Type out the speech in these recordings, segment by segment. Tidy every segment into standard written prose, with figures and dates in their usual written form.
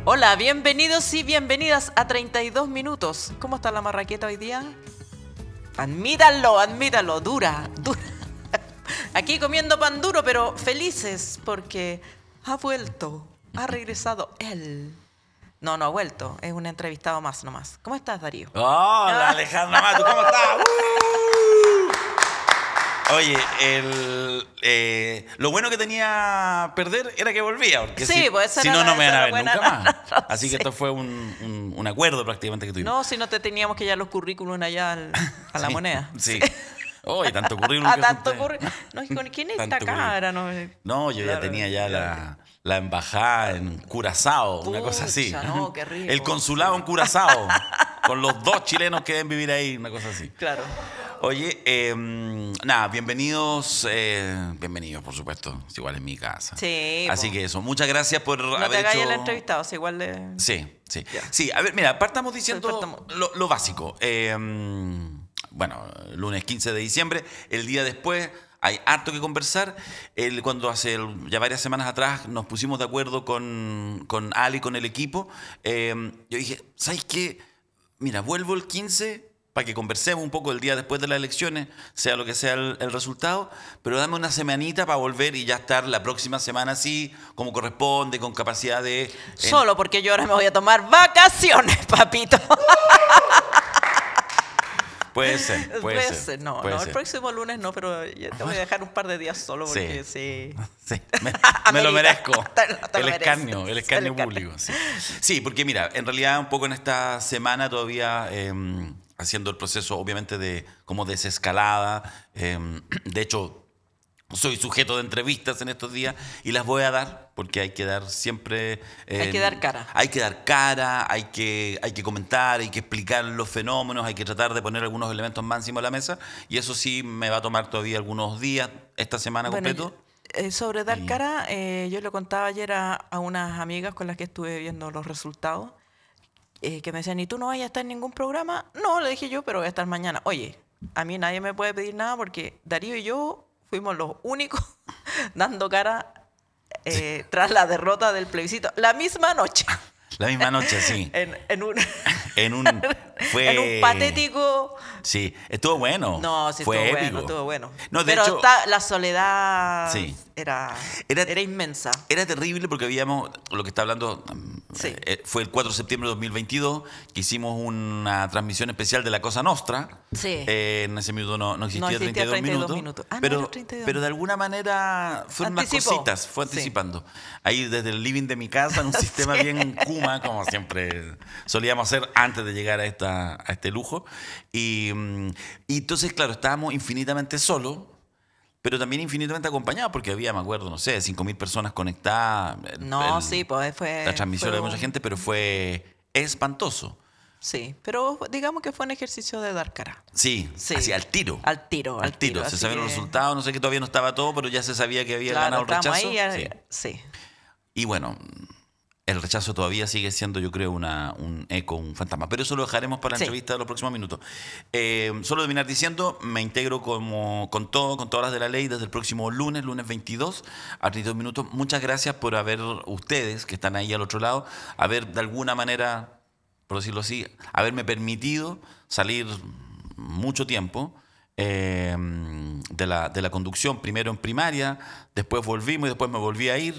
Hola, bienvenidos y bienvenidas a 32 minutos. ¿Cómo está la marraqueta hoy día? Admítalo, dura. Aquí comiendo pan duro, pero felices porque ha vuelto, ha regresado él. No ha vuelto, es un entrevistado más nomás. ¿Cómo estás, Darío? Hola, Alejandra Matu, ¿cómo estás? Oye, lo bueno que tenía perder era que volvía, porque Sí, pues si no, no me van a ver nunca más. Así sí. que esto fue un acuerdo prácticamente que tuvimos. No, si no te teníamos que llevar los currículums allá a la Sí, moneda. Sí. Oye, tanto currículum que tanto junté. currículum. No, ¿quién es esta Tanto cara? No, yo ya tenía ya la embajada en Curazao, una cosa así. No, qué rico. El consulado en Curazao, con los 2 chilenos que deben vivir ahí, una cosa así. Claro. Oye, nada, bienvenidos, por supuesto, es igual en mi casa. Sí. Así que eso, muchas gracias por no haber te hagas hecho... el entrevistado, es igual de... Sí. Ya. Sí, a ver, mira, partamos diciendo Partamos. lo básico. Bueno, lunes 15 de diciembre, el día después... Hay harto que conversar. Cuando hace ya varias semanas atrás nos pusimos de acuerdo con Ali, con el equipo, yo dije, ¿sabes qué? Mira, vuelvo el 15 para que conversemos un poco el día después de las elecciones, sea lo que sea el resultado, pero dame una semanita para volver y ya estar la próxima semana así, como corresponde, con capacidad de... Solo porque yo ahora me voy a tomar vacaciones, papito. Puede ser. No, el próximo lunes no, pero ya te voy a dejar un par de días solo porque sí. Sí, me lo merezco. Te lo el escarnio mereces. público. Sí, porque mira, en realidad un poco en esta semana todavía haciendo el proceso obviamente de como desescalada. De hecho, soy sujeto de entrevistas en estos días y las voy a dar porque hay que dar siempre... hay que dar cara. Hay que dar cara, hay que comentar, hay que explicar los fenómenos, hay que tratar de poner algunos elementos más encima de la mesa y eso sí me va a tomar todavía algunos días, esta semana completo. Sobre dar cara, yo le contaba ayer a unas amigas con las que estuve viendo los resultados que me decían, ¿y tú no vas a estar en ningún programa? No, le dije yo, pero voy a estar mañana. Oye, a mí nadie me puede pedir nada porque Darío y yo fuimos los únicos dando cara tras la derrota del plebiscito. La misma noche. La misma noche, sí. en un en un patético... Sí, estuvo bueno. No, sí, fue épico. estuvo bueno. No, de pero hecho, la soledad sí. era inmensa. Era terrible porque habíamos, lo que está hablando, sí. Fue el 4 de septiembre de 2022, que hicimos una transmisión especial de La Cosa Nostra. Sí. En ese minuto no existía 32 minutos. Pero de alguna manera fueron unas cositas, fue anticipando. Sí. Ahí desde el living de mi casa, en un sistema bien Kuma, como siempre solíamos hacer antes de llegar a este lujo. Y entonces, claro, estábamos infinitamente solos, pero también infinitamente acompañados, porque había, me acuerdo, no sé, 5.000 personas conectadas. Pues fue... La transmisión de mucha gente, pero fue espantoso. Sí, pero digamos que fue un ejercicio de dar cara. Sí. Así, al tiro. Al tiro. Se sabían los resultados, no sé, que todavía no estaba todo, pero ya se sabía que había ganado el rechazo. Ahí, sí. Y bueno... El rechazo todavía sigue siendo, yo creo, un eco, un fantasma. Pero eso lo dejaremos para la entrevista de los próximos minutos. Solo terminar diciendo, me integro con todas las de la ley desde el próximo lunes 22, a 32 minutos. Muchas gracias por haber, ustedes que están ahí al otro lado, haber de alguna manera, por decirlo así, haberme permitido salir mucho tiempo de la conducción, primero en primaria, después volvimos y después me volví a ir.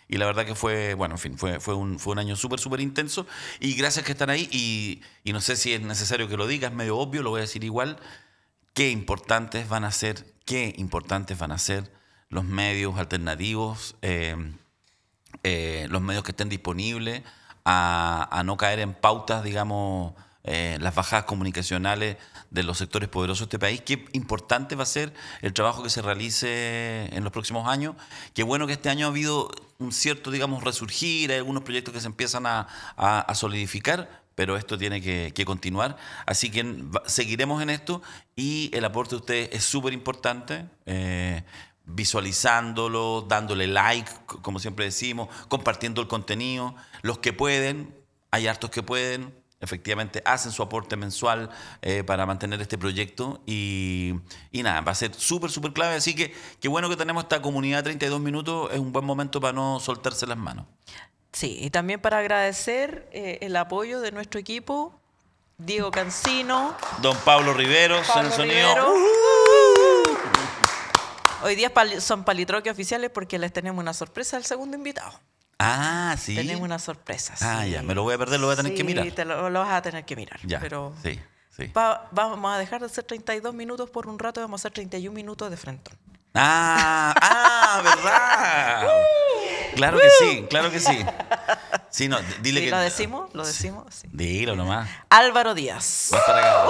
Y la verdad que fue, bueno, en fin, fue un año súper intenso. Y gracias que están ahí. Y no sé si es necesario que lo diga, es medio obvio, lo voy a decir igual. Qué importantes van a ser los medios alternativos, los medios que estén disponibles, a no caer en pautas, digamos, las bajadas comunicacionales de los sectores poderosos de este país. Qué importante va a ser el trabajo que se realice en los próximos años. Qué bueno que este año ha habido un cierto, digamos, resurgir, hay algunos proyectos que se empiezan a solidificar, pero esto tiene que continuar. Así que seguiremos en esto y el aporte de ustedes es súper importante. Visualizándolo, dándole like, como siempre decimos, compartiendo el contenido. Los que pueden, hay hartos que pueden, efectivamente hacen su aporte mensual para mantener este proyecto y nada, va a ser súper clave, así que qué bueno que tenemos esta comunidad 32 minutos, es un buen momento para no soltarse las manos. Sí, y también para agradecer el apoyo de nuestro equipo, Diego Cancino, Don Pablo Riveros en el Pablo sonido. Rivero. Hoy día son palitroques oficiales porque les tenemos una sorpresa al segundo invitado. Ah, sí. Tenemos una sorpresa. Ah, sí. ya, me lo voy a perder, lo voy a tener que mirar. Sí, lo vas a tener que mirar. Ya, Pero sí, sí. vamos a dejar de hacer 32 minutos por un rato y vamos a hacer 31 minutos de frentón. ¿Verdad? Claro que sí, claro que sí. Sí, no, dile Sí, que... ¿lo decimos? ¿Lo decimos? Sí. Dilo nomás. Álvaro Díaz. Va a estar acá.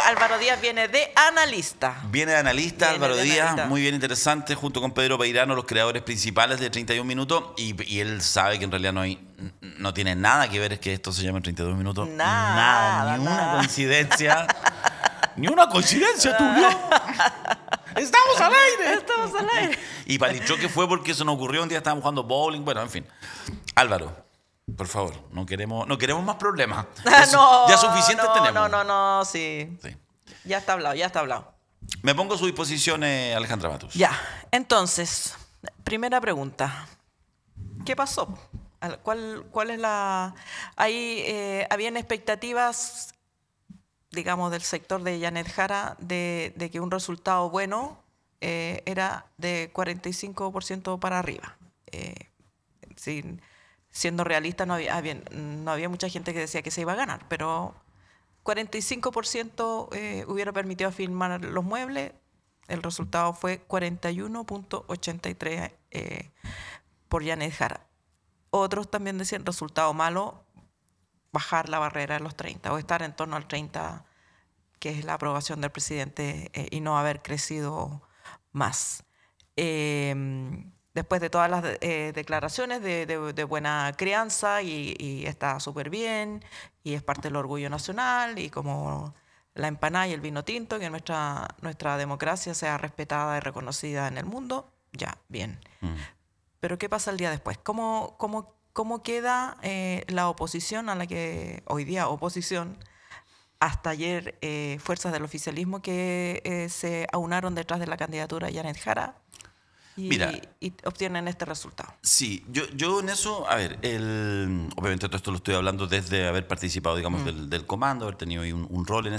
Álvaro Díaz viene de analista. Viene de analista, Viene Álvaro de Díaz, analista. muy bien interesante, junto con Pedro Peirano, los creadores principales de 31 minutos, y él sabe que en realidad no tiene nada que ver es que esto se llame 32 minutos. Nada, ni una nada. coincidencia. Ni una coincidencia, Tulio. ¡Estamos al aire! Estamos al aire. Y Palitroque fue porque eso nos ocurrió un día, estábamos jugando bowling, bueno, en fin. Álvaro, por favor, no queremos más problemas. No, ya suficientes tenemos. No, sí. Sí. Ya está hablado, ya está hablado. Me pongo a su disposición, Alejandra Matus. Ya, entonces, primera pregunta. ¿Qué pasó? ¿Cuál es la...? Ahí habían expectativas, digamos, del sector de Janet Jara de que un resultado bueno era de 45% para arriba. Siendo realista, no había mucha gente que decía que se iba a ganar, pero 45% hubiera permitido firmar los muebles. El resultado fue 41.83 por Janet Jara. Otros también decían resultado malo, bajar la barrera de los 30 o estar en torno al 30, que es la aprobación del presidente, y no haber crecido más. Después de todas las declaraciones de buena crianza y está súper bien y es parte del orgullo nacional y como la empanada y el vino tinto, que nuestra democracia sea respetada y reconocida en el mundo, ya, bien. Pero ¿qué pasa el día después? ¿Cómo queda la oposición a la que hoy día oposición? Hasta ayer fuerzas del oficialismo que se aunaron detrás de la candidatura de Janet Jara y obtienen este resultado. Sí, yo en eso, a ver, obviamente todo esto lo estoy hablando desde haber participado, digamos, del comando, haber tenido ahí un rol en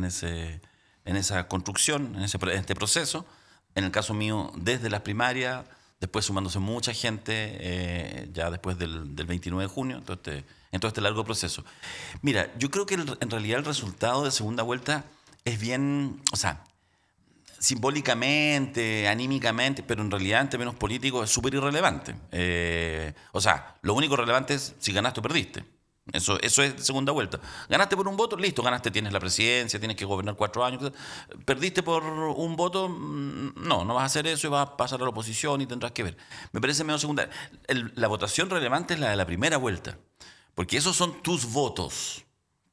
esa construcción, en este proceso. En el caso mío, desde las primarias, después sumándose mucha gente, ya después del 29 de junio, en todo este largo proceso. Mira, yo creo que en realidad el resultado de segunda vuelta es bien, o sea, simbólicamente, anímicamente, pero en realidad en términos políticos es súper irrelevante. O sea, lo único relevante es si ganaste o perdiste. Eso es segunda vuelta. Ganaste por un voto, listo, ganaste, tienes la presidencia, tienes que gobernar 4 años. Perdiste por un voto, no vas a hacer eso y vas a pasar a la oposición y tendrás que ver. Me parece medio secundario. La votación relevante es la de la primera vuelta, porque esos son tus votos,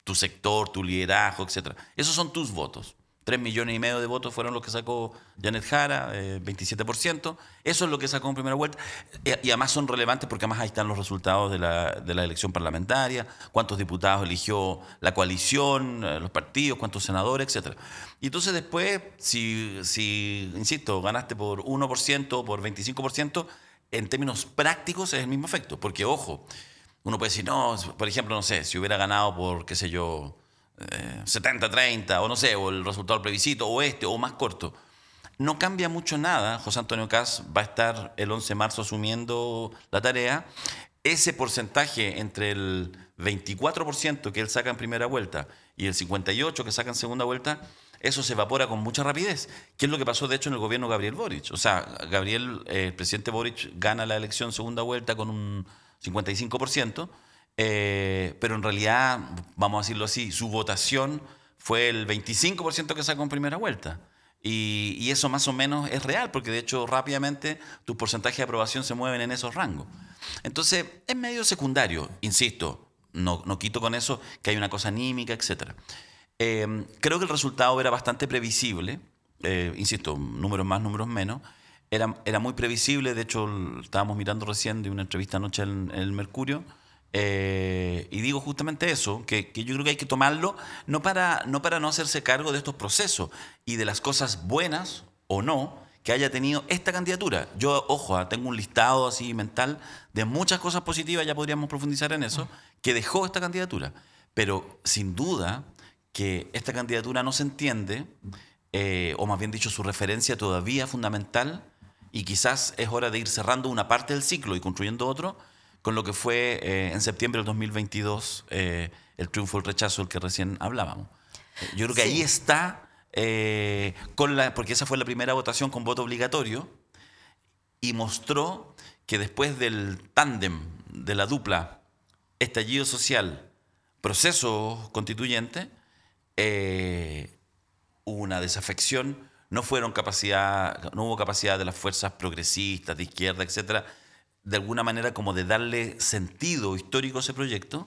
tu sector, tu liderazgo, etc. Esos son tus votos. 3,5 millones de votos fueron los que sacó Janet Jara, 27%. Eso es lo que sacó en primera vuelta. Y además son relevantes porque además ahí están los resultados de la elección parlamentaria, cuántos diputados eligió la coalición, los partidos, cuántos senadores, etc. Y entonces después, si insisto, ganaste por 1% o por 25%, en términos prácticos es el mismo efecto. Porque, ojo, uno puede decir, no, por ejemplo, no sé, si hubiera ganado por, qué sé yo, 70-30, o no sé, o el resultado del plebiscito, o más corto. No cambia mucho nada. José Antonio Kast va a estar el 11 de marzo asumiendo la tarea. Ese porcentaje entre el 24% que él saca en primera vuelta y el 58% que saca en segunda vuelta, eso se evapora con mucha rapidez. ¿Qué es lo que pasó, de hecho, en el gobierno de Gabriel Boric? O sea, el presidente Boric gana la elección segunda vuelta con un 55%, pero en realidad, vamos a decirlo así, su votación fue el 25% que sacó en primera vuelta. Y eso más o menos es real, porque de hecho rápidamente tus porcentajes de aprobación se mueven en esos rangos. Entonces, es medio secundario, insisto, no quito con eso que hay una cosa anímica, etc. Creo que el resultado era bastante previsible, insisto, números más, números menos. Era muy previsible, de hecho estábamos mirando recién de una entrevista anoche en el Mercurio, y digo justamente eso, que yo creo que hay que tomarlo no para no hacerse cargo de estos procesos y de las cosas buenas o no que haya tenido esta candidatura. Yo, ojo, tengo un listado así mental de muchas cosas positivas, ya podríamos profundizar en eso, que dejó esta candidatura. Pero sin duda que esta candidatura no se entiende, o más bien dicho, su referencia todavía fundamental, y quizás es hora de ir cerrando una parte del ciclo y construyendo otro, con lo que fue en septiembre del 2022 el triunfo del rechazo del que recién hablábamos. Yo creo que ahí está, porque esa fue la primera votación con voto obligatorio, y mostró que después del tándem, de la dupla, estallido social, proceso constituyente, hubo una desafección, no hubo capacidad de las fuerzas progresistas, de izquierda, etcétera, de alguna manera como de darle sentido histórico a ese proyecto.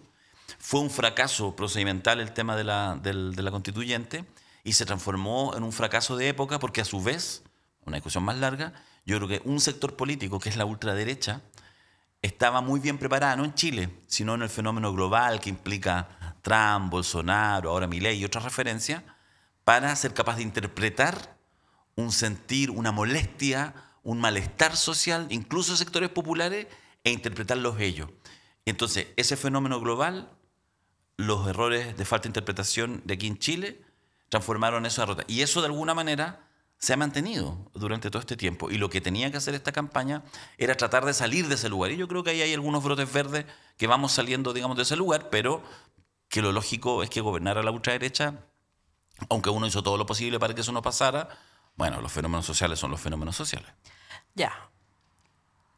Fue un fracaso procedimental el tema de la constituyente, y se transformó en un fracaso de época porque, a su vez, una discusión más larga, yo creo que un sector político, que es la ultraderecha, estaba muy bien preparada, no en Chile, sino en el fenómeno global que implica Trump, Bolsonaro, ahora Milei y otras referencias, para ser capaz de interpretar un sentir, una molestia, un malestar social, incluso sectores populares, e interpretarlos ellos. Y entonces, ese fenómeno global, los errores de falta de interpretación de aquí en Chile, transformaron eso en derrota. Y eso, de alguna manera, se ha mantenido durante todo este tiempo. Y lo que tenía que hacer esta campaña era tratar de salir de ese lugar. Y yo creo que ahí hay algunos brotes verdes que vamos saliendo, digamos, de ese lugar, pero que lo lógico es que gobernara la ultraderecha, aunque uno hizo todo lo posible para que eso no pasara. Bueno, los fenómenos sociales son los fenómenos sociales. Ya.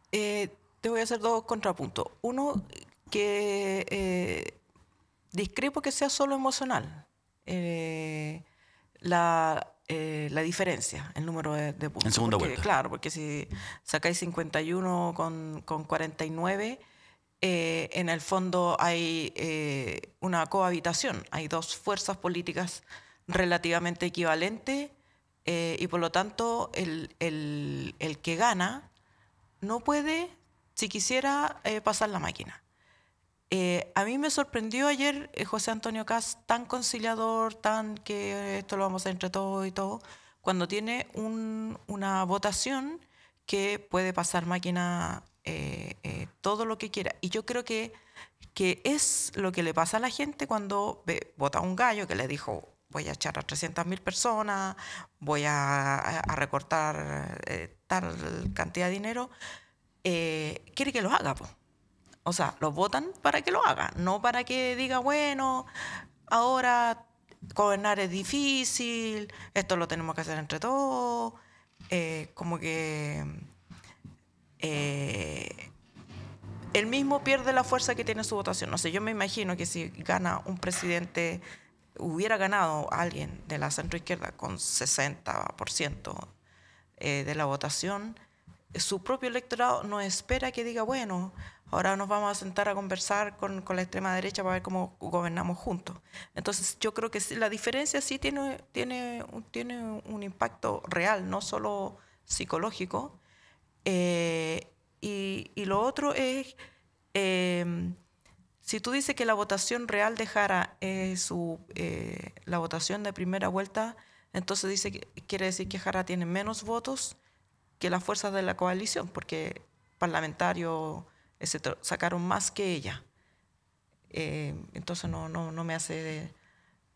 Te voy a hacer dos contrapuntos. Uno, que discrepo que sea solo emocional. La diferencia, el número de puntos. En segunda vuelta. Claro, porque si sacáis 51 con 49, en el fondo hay una cohabitación. Hay dos fuerzas políticas relativamente equivalentes, y por lo tanto el que gana no puede, si quisiera, pasar la máquina. A mí me sorprendió ayer José Antonio Kast, tan conciliador, tan que esto lo vamos a hacer entre todos y todo, cuando tiene una votación que puede pasar máquina todo lo que quiera. Y yo creo que es lo que le pasa a la gente cuando vota a un gallo que le dijo: voy a echar a 300.000 personas, voy a recortar tal cantidad de dinero. Quiere que lo haga, po. O sea, los votan para que lo haga, no para que diga, bueno, ahora gobernar es difícil, esto lo tenemos que hacer entre todos. Como que él mismo pierde la fuerza que tiene su votación. No sé, yo me imagino que si gana un presidente, hubiera ganado alguien de la centroizquierda con 60% de la votación, su propio electorado no espera que diga, bueno, ahora nos vamos a sentar a conversar con la extrema derecha para ver cómo gobernamos juntos. Entonces, yo creo que la diferencia sí tiene un impacto real, no solo psicológico. Y lo otro es, si tú dices que la votación real de Jara es la votación de primera vuelta, entonces quiere decir que Jara tiene menos votos que las fuerzas de la coalición, porque parlamentarios sacaron más que ella. Entonces no me hace,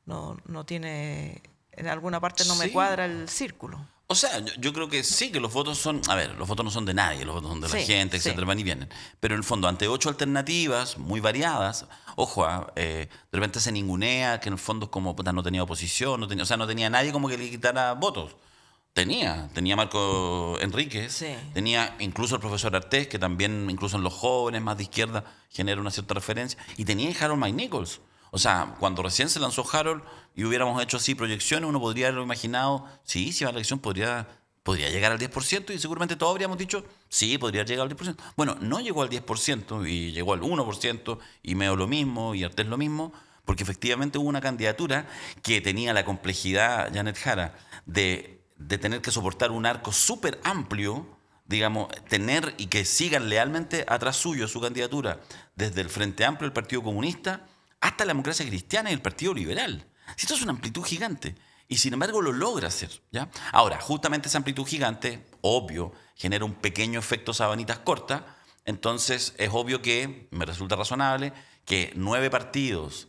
no tiene, en alguna parte no me cuadra el círculo. O sea, yo creo que sí, que los votos son, a ver, los votos no son de nadie, los votos son de la gente, etcétera, van y vienen. Pero en el fondo, ante 8 alternativas muy variadas, ojo, de repente se ningunea que en el fondo es como, puta, no tenía oposición, no tenía nadie como que le quitara votos. Tenía Marco Enríquez, tenía incluso el profesor Artés, que también, incluso en los jóvenes más de izquierda, genera una cierta referencia, y tenía Harold McNichols. O sea, cuando recién se lanzó Harold y hubiéramos hecho así proyecciones, uno podría haberlo imaginado, sí, si va a la elección podría llegar al 10%, y seguramente todos habríamos dicho, sí, podría llegar al 10%. Bueno, no llegó al 10% y llegó al 1%, y Meo lo mismo, y Artés lo mismo, porque efectivamente hubo una candidatura que tenía la complejidad, Janet Jara, de tener que soportar un arco súper amplio, digamos, tener y que sigan lealmente atrás suyo su candidatura, desde el Frente Amplio, el Partido Comunista, hasta la Democracia Cristiana y el Partido Liberal. Esto es una amplitud gigante. Y sin embargo lo logra hacer, ¿ya? Ahora, justamente esa amplitud gigante, obvio, genera un pequeño efecto sabanitas cortas. Entonces es obvio que, me resulta razonable, que 9 partidos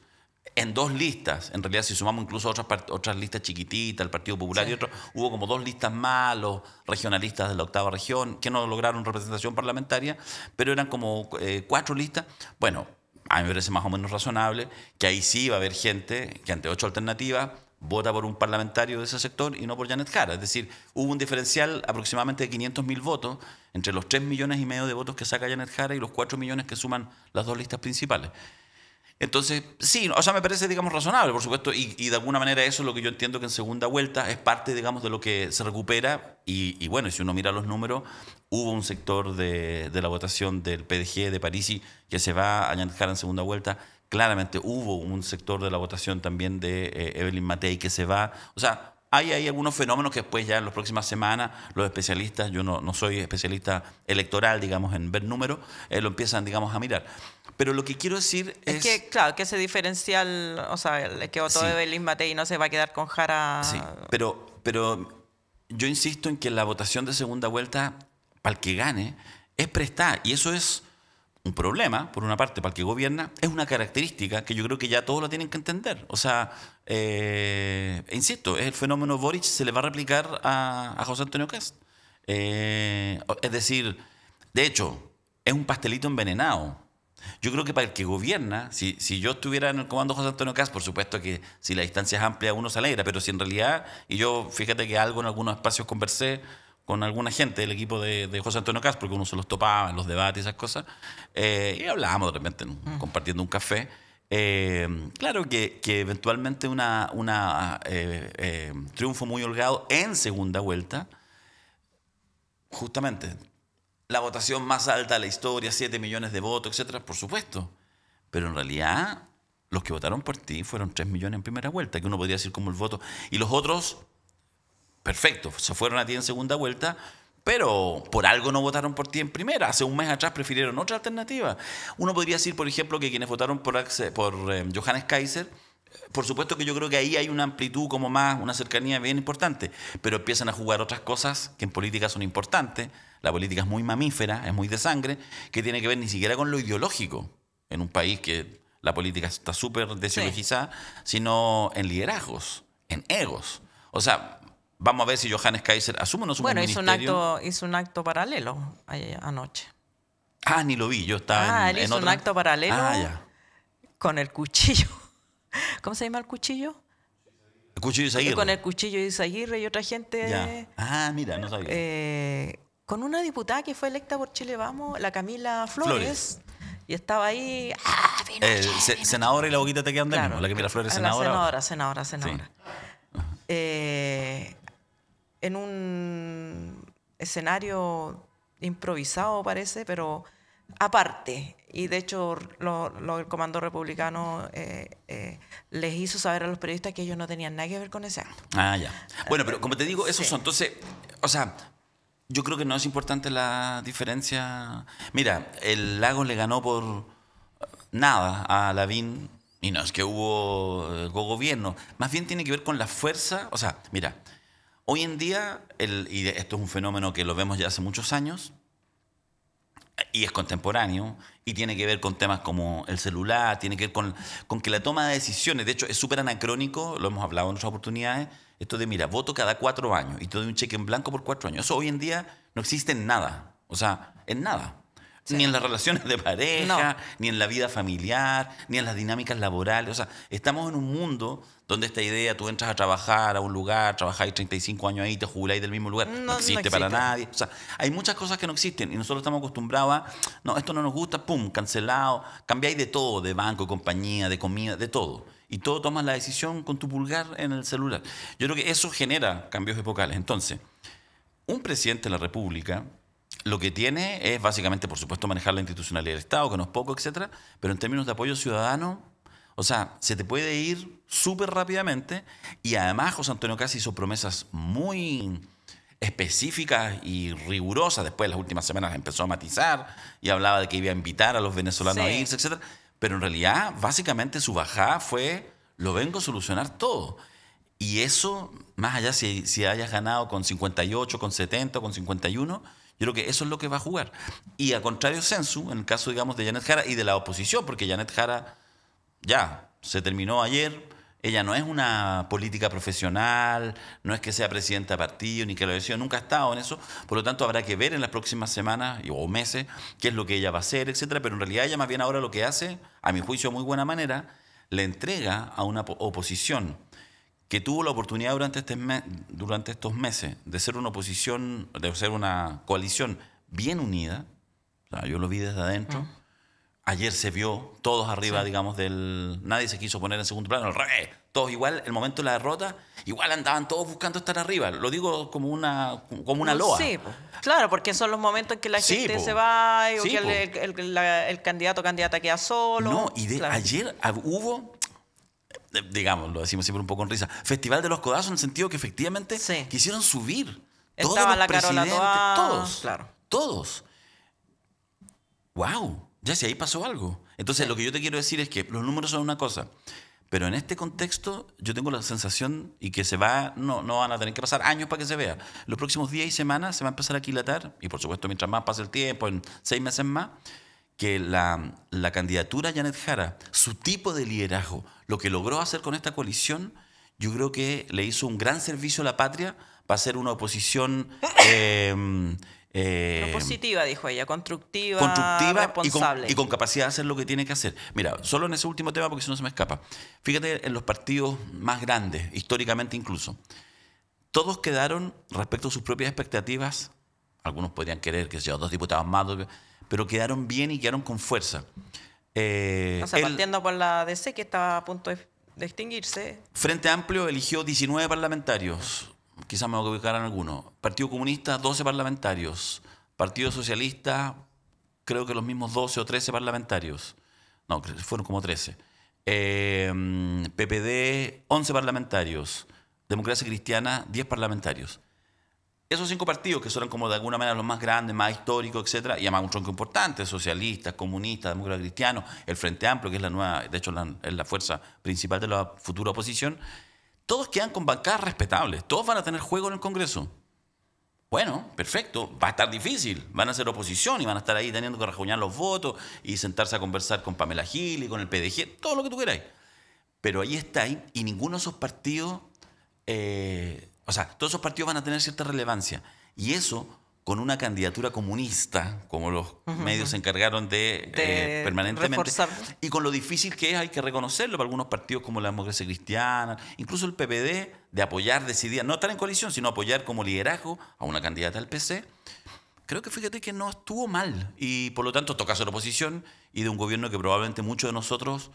en 2 listas, en realidad si sumamos incluso otras listas chiquititas, el Partido Popular y otros, hubo como 2 listas más, los regionalistas de la 8ª región, que no lograron representación parlamentaria, pero eran como 4 listas. Bueno, a mí me parece más o menos razonable que ahí sí va a haber gente que ante 8 alternativas vota por un parlamentario de ese sector y no por Janet Jara. Es decir, hubo un diferencial aproximadamente de 500.000 votos entre los 3,5 millones de votos que saca Janet Jara y los 4 millones que suman las 2 listas principales. Entonces, sí, o sea, me parece, digamos, razonable, por supuesto, y de alguna manera eso es lo que yo entiendo que en segunda vuelta es parte, digamos, de lo que se recupera. Y bueno, y si uno mira los números, hubo un sector de la votación del PDG de Parisi que se va a Janet Jara en segunda vuelta. Claramente hubo un sector de la votación también de Evelyn Matei que se va. O sea, hay algunos fenómenos que después ya en las próximas semanas los especialistas, yo no soy especialista electoral, digamos, en ver números, lo empiezan, digamos, a mirar. Pero lo que quiero decir es... que, claro, que ese diferencial, o sea, el que votó Evelyn Matei no se va a quedar con Jara... Sí, pero yo insisto en que la votación de segunda vuelta, para el que gane, es prestada. Y eso es un problema, por una parte, para el que gobierna. Es una característica que yo creo que ya todos lo tienen que entender. O sea, insisto, es el fenómeno Boric, se le va a replicar a José Antonio Kast. Es decir, de hecho, es un pastelito envenenado. Yo creo que para el que gobierna, si yo estuviera en el comando José Antonio Kast, por supuesto que si la distancia es amplia uno se alegra, pero si en realidad, y yo fíjate que algo en algunos espacios conversé con alguna gente del equipo de José Antonio Kast, porque uno se los topaba en los debates y esas cosas, y hablábamos de repente compartiendo un café. Claro que eventualmente un triunfo muy holgado en segunda vuelta, justamente la votación más alta de la historia, 7 millones de votos, etcétera, por supuesto. Pero en realidad, los que votaron por ti fueron 3 millones en primera vuelta, que uno podría decir como el voto. Y los otros, perfecto, se fueron a ti en segunda vuelta, pero por algo no votaron por ti en primera. Hace un mes atrás prefirieron otra alternativa. Uno podría decir, por ejemplo, que quienes votaron por Johannes Kaiser, por supuesto que yo creo que ahí hay una amplitud como más, una cercanía bien importante, pero empiezan a jugar otras cosas que en política son importantes. La política es muy mamífera, es muy de sangre, que tiene que ver ni siquiera con lo ideológico, en un país que la política está súper desideologizada, sino en liderazgos, en egos. O sea, vamos a ver si Johannes Kaiser asume o no asume un ministerio. Hizo un acto paralelo anoche. Ah, ni lo vi, yo estaba él hizo un acto paralelo con el cuchillo. ¿Cómo se llama el cuchillo? El cuchillo de Izaguirre. Con el cuchillo de Izaguirre y otra gente. Ya. Ah, mira, no sabía. Con una diputada que fue electa por Chile Vamos, la Camila Flores. Y estaba ahí. Senadora y la boquita te quedan de mismo. La Camila Flores, senadora. Senadora. Sí. En un escenario improvisado, parece, pero aparte. Y de hecho, el comando republicano les hizo saber a los periodistas que ellos no tenían nada que ver con ese acto. Ah, ya. Bueno, pero como te digo, esos son. Entonces, o sea, yo creo que no es importante la diferencia. Mira, el Lagos le ganó por nada a Lavín. Y no es que hubo gobierno. Más bien tiene que ver con la fuerza. O sea, mira, hoy en día, y esto es un fenómeno que lo vemos ya hace muchos años, y es contemporáneo, y tiene que ver con temas como el celular, tiene que ver con que la toma de decisiones, de hecho es súper anacrónico, lo hemos hablado en otras oportunidades, esto de, mira, voto cada 4 años y te doy un cheque en blanco por 4 años. Eso hoy en día no existe en nada, o sea, en nada. Sí. Ni en las relaciones de pareja, ni en la vida familiar, ni en las dinámicas laborales. O sea, estamos en un mundo donde esta idea, tú entras a trabajar a un lugar, trabajáis 35 años ahí, te jubiláis del mismo lugar, no existe para nadie. O sea, hay muchas cosas que no existen y nosotros estamos acostumbrados a, no, esto no nos gusta, pum, cancelado. Cambiáis de todo, de banco, de compañía, de comida, de todo. Y todo tomas la decisión con tu pulgar en el celular. Yo creo que eso genera cambios epocales. Entonces, un presidente de la República lo que tiene es básicamente, por supuesto, manejar la institucionalidad del Estado, que no es poco, etcétera, pero en términos de apoyo ciudadano, o sea, se te puede ir súper rápidamente. Y además José Antonio Kast hizo promesas muy específicas y rigurosas. Después, en las últimas semanas, empezó a matizar y hablaba de que iba a invitar a los venezolanos a irse, etcétera. Pero en realidad, básicamente, su bajada fue, lo vengo a solucionar todo. Y eso, más allá si hayas ganado con 58, con 70, con 51, yo creo que eso es lo que va a jugar. Y a contrario Sensu, en el caso, digamos, de Janet Jara y de la oposición, porque Janet Jara ya se terminó ayer. Ella no es una política profesional, no es que sea presidenta de partido, ni que lo decía, nunca ha estado en eso. Por lo tanto, habrá que ver en las próximas semanas o meses qué es lo que ella va a hacer, etcétera. Pero en realidad ella más bien ahora lo que hace, a mi juicio de muy buena manera, le entrega a una oposición que tuvo la oportunidad durante estos meses de ser una oposición, de ser una coalición bien unida. O sea, yo lo vi desde adentro. Ayer se vio todos arriba, digamos, nadie se quiso poner en segundo plano, al revés. Todos igual, el momento de la derrota, igual andaban todos buscando estar arriba. Lo digo como una loa. Sí, claro, porque son los momentos en que la gente se va o que el candidato o candidata queda solo. No, y ayer hubo, digamos, lo decimos siempre un poco en risa, Festival de los Codazos, en el sentido que efectivamente quisieron subir. Estaba la Carola Toá, todos, claro. Todos. ¡Wow! Ya si ahí pasó algo. Entonces, lo que yo te quiero decir es que los números son una cosa, pero en este contexto yo tengo la sensación, y que no van a tener que pasar años para que se vea. Los próximos días y semanas se va a empezar a aquilatar, y por supuesto mientras más pase el tiempo, en 6 meses más, que la candidatura a Janet Jara, su tipo de liderazgo, lo que logró hacer con esta coalición, yo creo que le hizo un gran servicio a la patria para ser una oposición... positiva, dijo ella, constructiva, responsable. Y con capacidad de hacer lo que tiene que hacer. Mira, solo en ese último tema, porque si no se me escapa. Fíjate en los partidos más grandes, históricamente incluso. Todos quedaron, respecto a sus propias expectativas, algunos podrían querer que sea 2 diputados más, pero quedaron bien y quedaron con fuerza. Partiendo por la DC, que estaba a punto de extinguirse. Frente Amplio eligió 19 parlamentarios. Quizás me voy a ubicar en algunos. Partido Comunista, 12 parlamentarios. Partido Socialista, creo que los mismos 12 o 13 parlamentarios. No, fueron como 13. PPD, 11 parlamentarios. Democracia Cristiana, 10 parlamentarios. Esos 5 partidos, que son como de alguna manera los más grandes, más históricos, etcétera, y además un tronco importante, socialistas, comunistas, demócratas cristianos, el Frente Amplio, que es la nueva, de hecho es la fuerza principal de la futura oposición, todos quedan con bancadas respetables, todos van a tener juego en el Congreso. Bueno, perfecto, va a estar difícil, van a ser oposición y van a estar ahí teniendo que rajuñar los votos y sentarse a conversar con Pamela Gil y con el PDG, todo lo que tú queráis. Pero ahí está, y ninguno de esos partidos, todos esos partidos van a tener cierta relevancia. Y eso, con una candidatura comunista, como los medios se encargaron de permanentemente, reforzarlo. Y con lo difícil que es, hay que reconocerlo, para algunos partidos como la Democracia Cristiana, incluso el PPD, de apoyar, decidir, no estar en coalición, sino apoyar como liderazgo a una candidata del PC. Creo que fíjate que no estuvo mal. Y por lo tanto toca ser oposición y de un gobierno que probablemente muchos de nosotros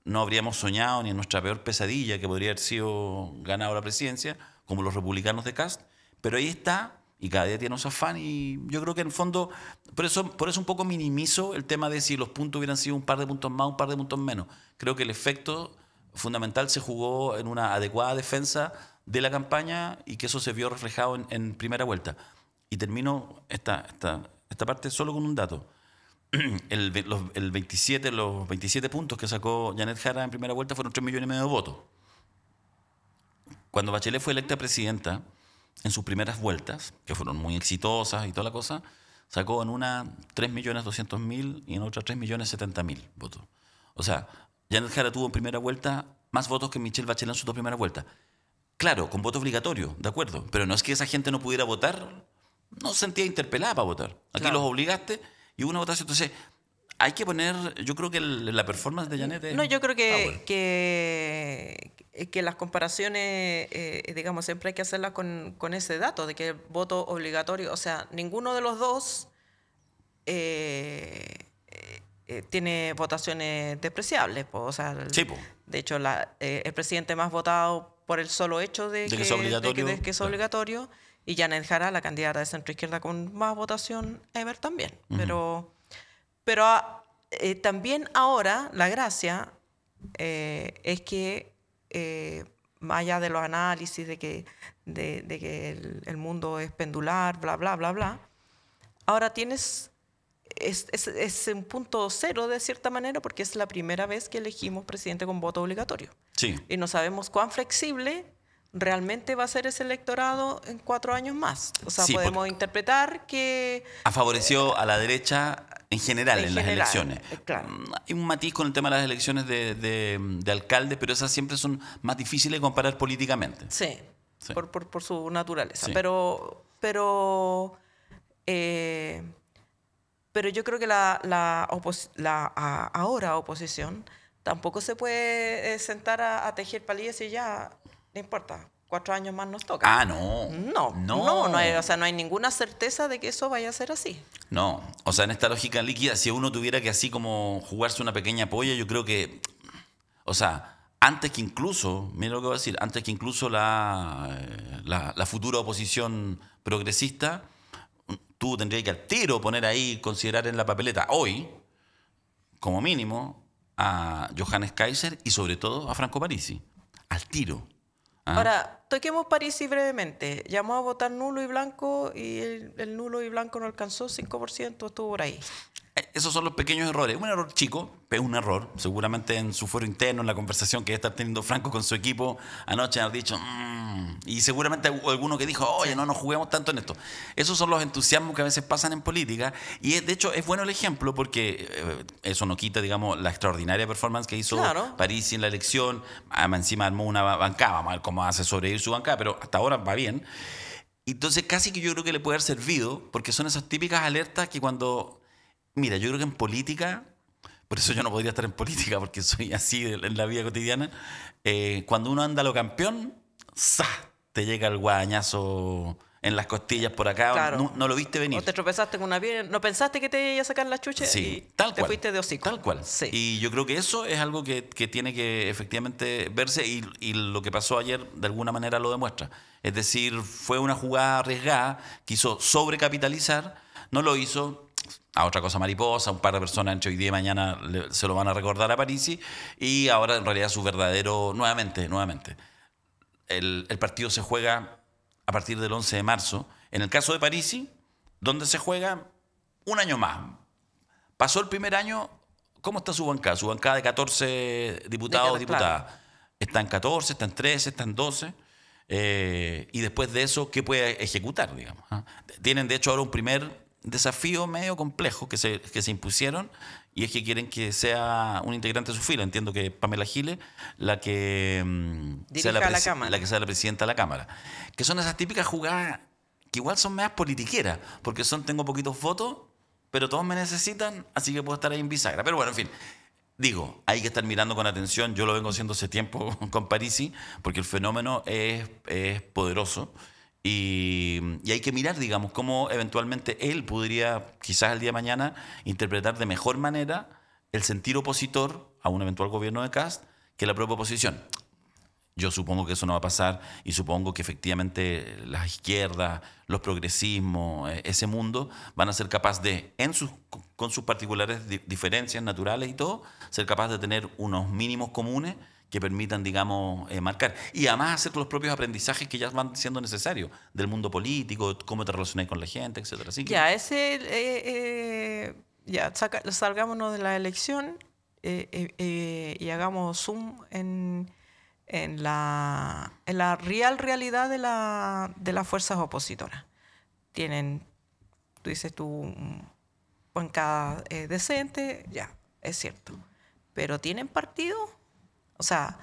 no habríamos soñado ni en nuestra peor pesadilla, que podría haber sido ganado la presidencia, como los republicanos de Kast. Pero ahí está, y cada día tiene su afán, y yo creo que en el fondo, por eso un poco minimizo el tema de si los puntos hubieran sido un par de puntos más, un par de puntos menos. Creo que el efecto fundamental se jugó en una adecuada defensa de la campaña y que eso se vio reflejado en primera vuelta. Y termino esta parte solo con un dato. Los 27 puntos que sacó Janet Jara en primera vuelta fueron 3,5 millones de votos. Cuando Bachelet fue electa presidenta, en sus primeras vueltas, que fueron muy exitosas y toda la cosa, sacó en una 3,200,000 y en otra 3,070,000 votos. O sea, Janet Jara tuvo en primera vuelta más votos que Michelle Bachelet en sus 2 primeras vueltas. Claro, con voto obligatorio, de acuerdo, pero no es que esa gente no pudiera votar, no se sentía interpelada para votar. Aquí los obligaste y hubo una votación. Entonces, hay que poner, yo creo que la performance de Janet es... No, yo creo que las comparaciones, digamos, siempre hay que hacerlas con ese dato de que el voto obligatorio, o sea, ninguno de los dos tiene votaciones despreciables. O sea, de hecho, el presidente más votado por el solo hecho de que es obligatorio, y Janet Jara, la candidata de centro-izquierda con más votación ever también. Pero también ahora la gracia es que, más allá de los análisis de que el mundo es pendular, bla, bla, bla, bla, ahora tienes... Es un punto cero de cierta manera, porque es la primera vez que elegimos presidente con voto obligatorio. Sí. Y no sabemos cuán flexible realmente va a ser ese electorado en 4 años más. O sea, Sí, podemos interpretar que ha favorecido a la derecha en general en las elecciones. claro. Hay un matiz con el tema de las elecciones de alcaldes, pero esas siempre son más difíciles de comparar políticamente. Sí, Sí. por su naturaleza. Sí. Pero yo creo que ahora oposición tampoco se puede sentar a tejer palillas y ya, no importa, 4 años más nos toca. Ah, no. No hay, o sea, no hay ninguna certeza de que eso vaya a ser así. No, o sea, en esta lógica líquida, si uno tuviera que así como jugarse una pequeña polla, yo creo que, o sea, antes que incluso, mira lo que voy a decir, antes que incluso la futura oposición progresista, tú tendrías que al tiro poner ahí, considerar en la papeleta hoy, como mínimo, a Johannes Kaiser y sobre todo a Franco Parisi. Al tiro. ¿Ah? Ahora, toquemos Parisi brevemente. Llamó a votar nulo y blanco y el nulo y blanco no alcanzó, 5%, estuvo por ahí. Esos son los pequeños errores. Un error chico, es un error. Seguramente en su fuero interno, en la conversación que debe estar teniendo Franco con su equipo, anoche han dicho, y seguramente hubo alguno que dijo, oye, no nos juguemos tanto en esto. Esos son los entusiasmos que a veces pasan en política. Y de hecho es bueno el ejemplo porque eso no quita, digamos, la extraordinaria performance que hizo Parisi en la elección. Encima armó una bancada, vamos a ver cómo hace sobrevivir su bancada, pero hasta ahora va bien. Entonces casi que yo creo que le puede haber servido, porque son esas típicas alertas que cuando... Mira, yo creo que en política, por eso yo no podría estar en política, porque soy así en la vida cotidiana, cuando uno anda a lo campeón, ¡za! Te llega el guadañazo en las costillas por acá, Claro. no lo viste venir. O te tropezaste con una piedra, no pensaste que te iba a sacar la chucha Sí, y tal te cual, fuiste de hocico. tal cual. Sí. Y yo creo que eso es algo que tiene que efectivamente verse y lo que pasó ayer de alguna manera lo demuestra. Es decir, fue una jugada arriesgada, quiso sobrecapitalizar, no lo hizo... A otra cosa mariposa, un par de personas entre hoy día y mañana se lo van a recordar a Parisi y ahora en realidad su verdadero, nuevamente, el partido se juega a partir del 11 de marzo. En el caso de Parisi, donde se juega un año más. Pasó el primer año, ¿cómo está su bancada? Su bancada de 14 diputados, diputadas. Claro. Está en 14, está en 13, está en 12. Y después de eso, ¿qué puede ejecutar, digamos? Tienen de hecho ahora un primer desafío medio complejo que se impusieron y es que quieren que sea un integrante de su fila. Entiendo que Pamela Giles la que sea la presidenta de la Cámara. Que son esas típicas jugadas que igual son medias politiqueras, porque tengo poquitos votos, pero todos me necesitan, así que puedo estar ahí en bisagra. Pero bueno, en fin, digo, hay que estar mirando con atención. Yo lo vengo haciendo hace tiempo con Parisi, porque el fenómeno es poderoso. Y hay que mirar, digamos, cómo eventualmente él podría, quizás el día de mañana, interpretar de mejor manera el sentir opositor a un eventual gobierno de Kast que la propia oposición. Yo supongo que eso no va a pasar y supongo que efectivamente las izquierdas, los progresismos, ese mundo van a ser capaces de, con sus particulares diferencias naturales y todo, ser capaces de tener unos mínimos comunes que permitan, digamos, marcar. Y además hacer los propios aprendizajes que ya van siendo necesarios del mundo político, cómo te relacionas con la gente, etcétera. Así que... Salgámonos de la elección y hagamos zoom en la realidad de las fuerzas opositoras. Tienen, tú dices tú, bancada decente, ya, es cierto. Pero ¿tienen partido? O sea,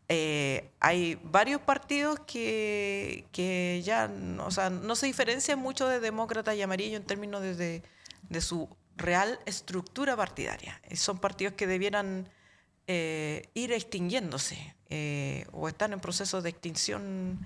hay varios partidos que ya no se diferencian mucho de demócrata y amarillo en términos de su real estructura partidaria. Son partidos que debieran ir extinguiéndose o están en proceso de extinción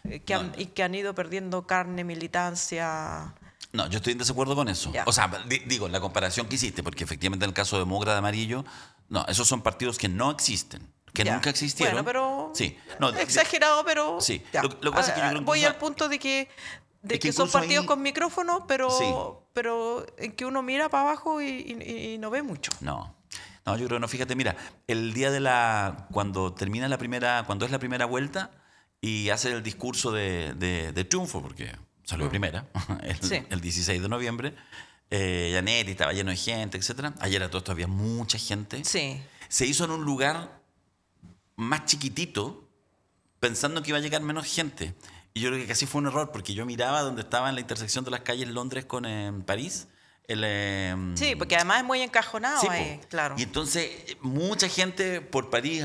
y que han ido perdiendo carne, militancia. No, yo estoy en desacuerdo con eso. Ya. O sea, digo, la comparación que hiciste, porque efectivamente en el caso de demócrata de amarillo, no, esos son partidos que no existen, que Ya. Nunca existieron. Bueno, pero sí. No, exagerado, pero sí. ya. Lo que pasa es que yo creo voy incluso, al punto de que son incluso partidos ahí, con micrófono, pero, sí. pero en que uno mira para abajo y no ve mucho. No, yo creo que no. Fíjate, mira, el día cuando es la primera vuelta y hace el discurso de triunfo, porque salió primera, el 16 de noviembre, Janetti estaba lleno de gente, etcétera. Ayer a todo esto había mucha gente. Sí. Se hizo en un lugar más chiquitito, pensando que iba a llegar menos gente. Y yo creo que casi fue un error, porque yo miraba donde estaba en la intersección de las calles Londres con París. Sí, porque además es muy encajonado Sí, ahí, claro. y entonces mucha gente por París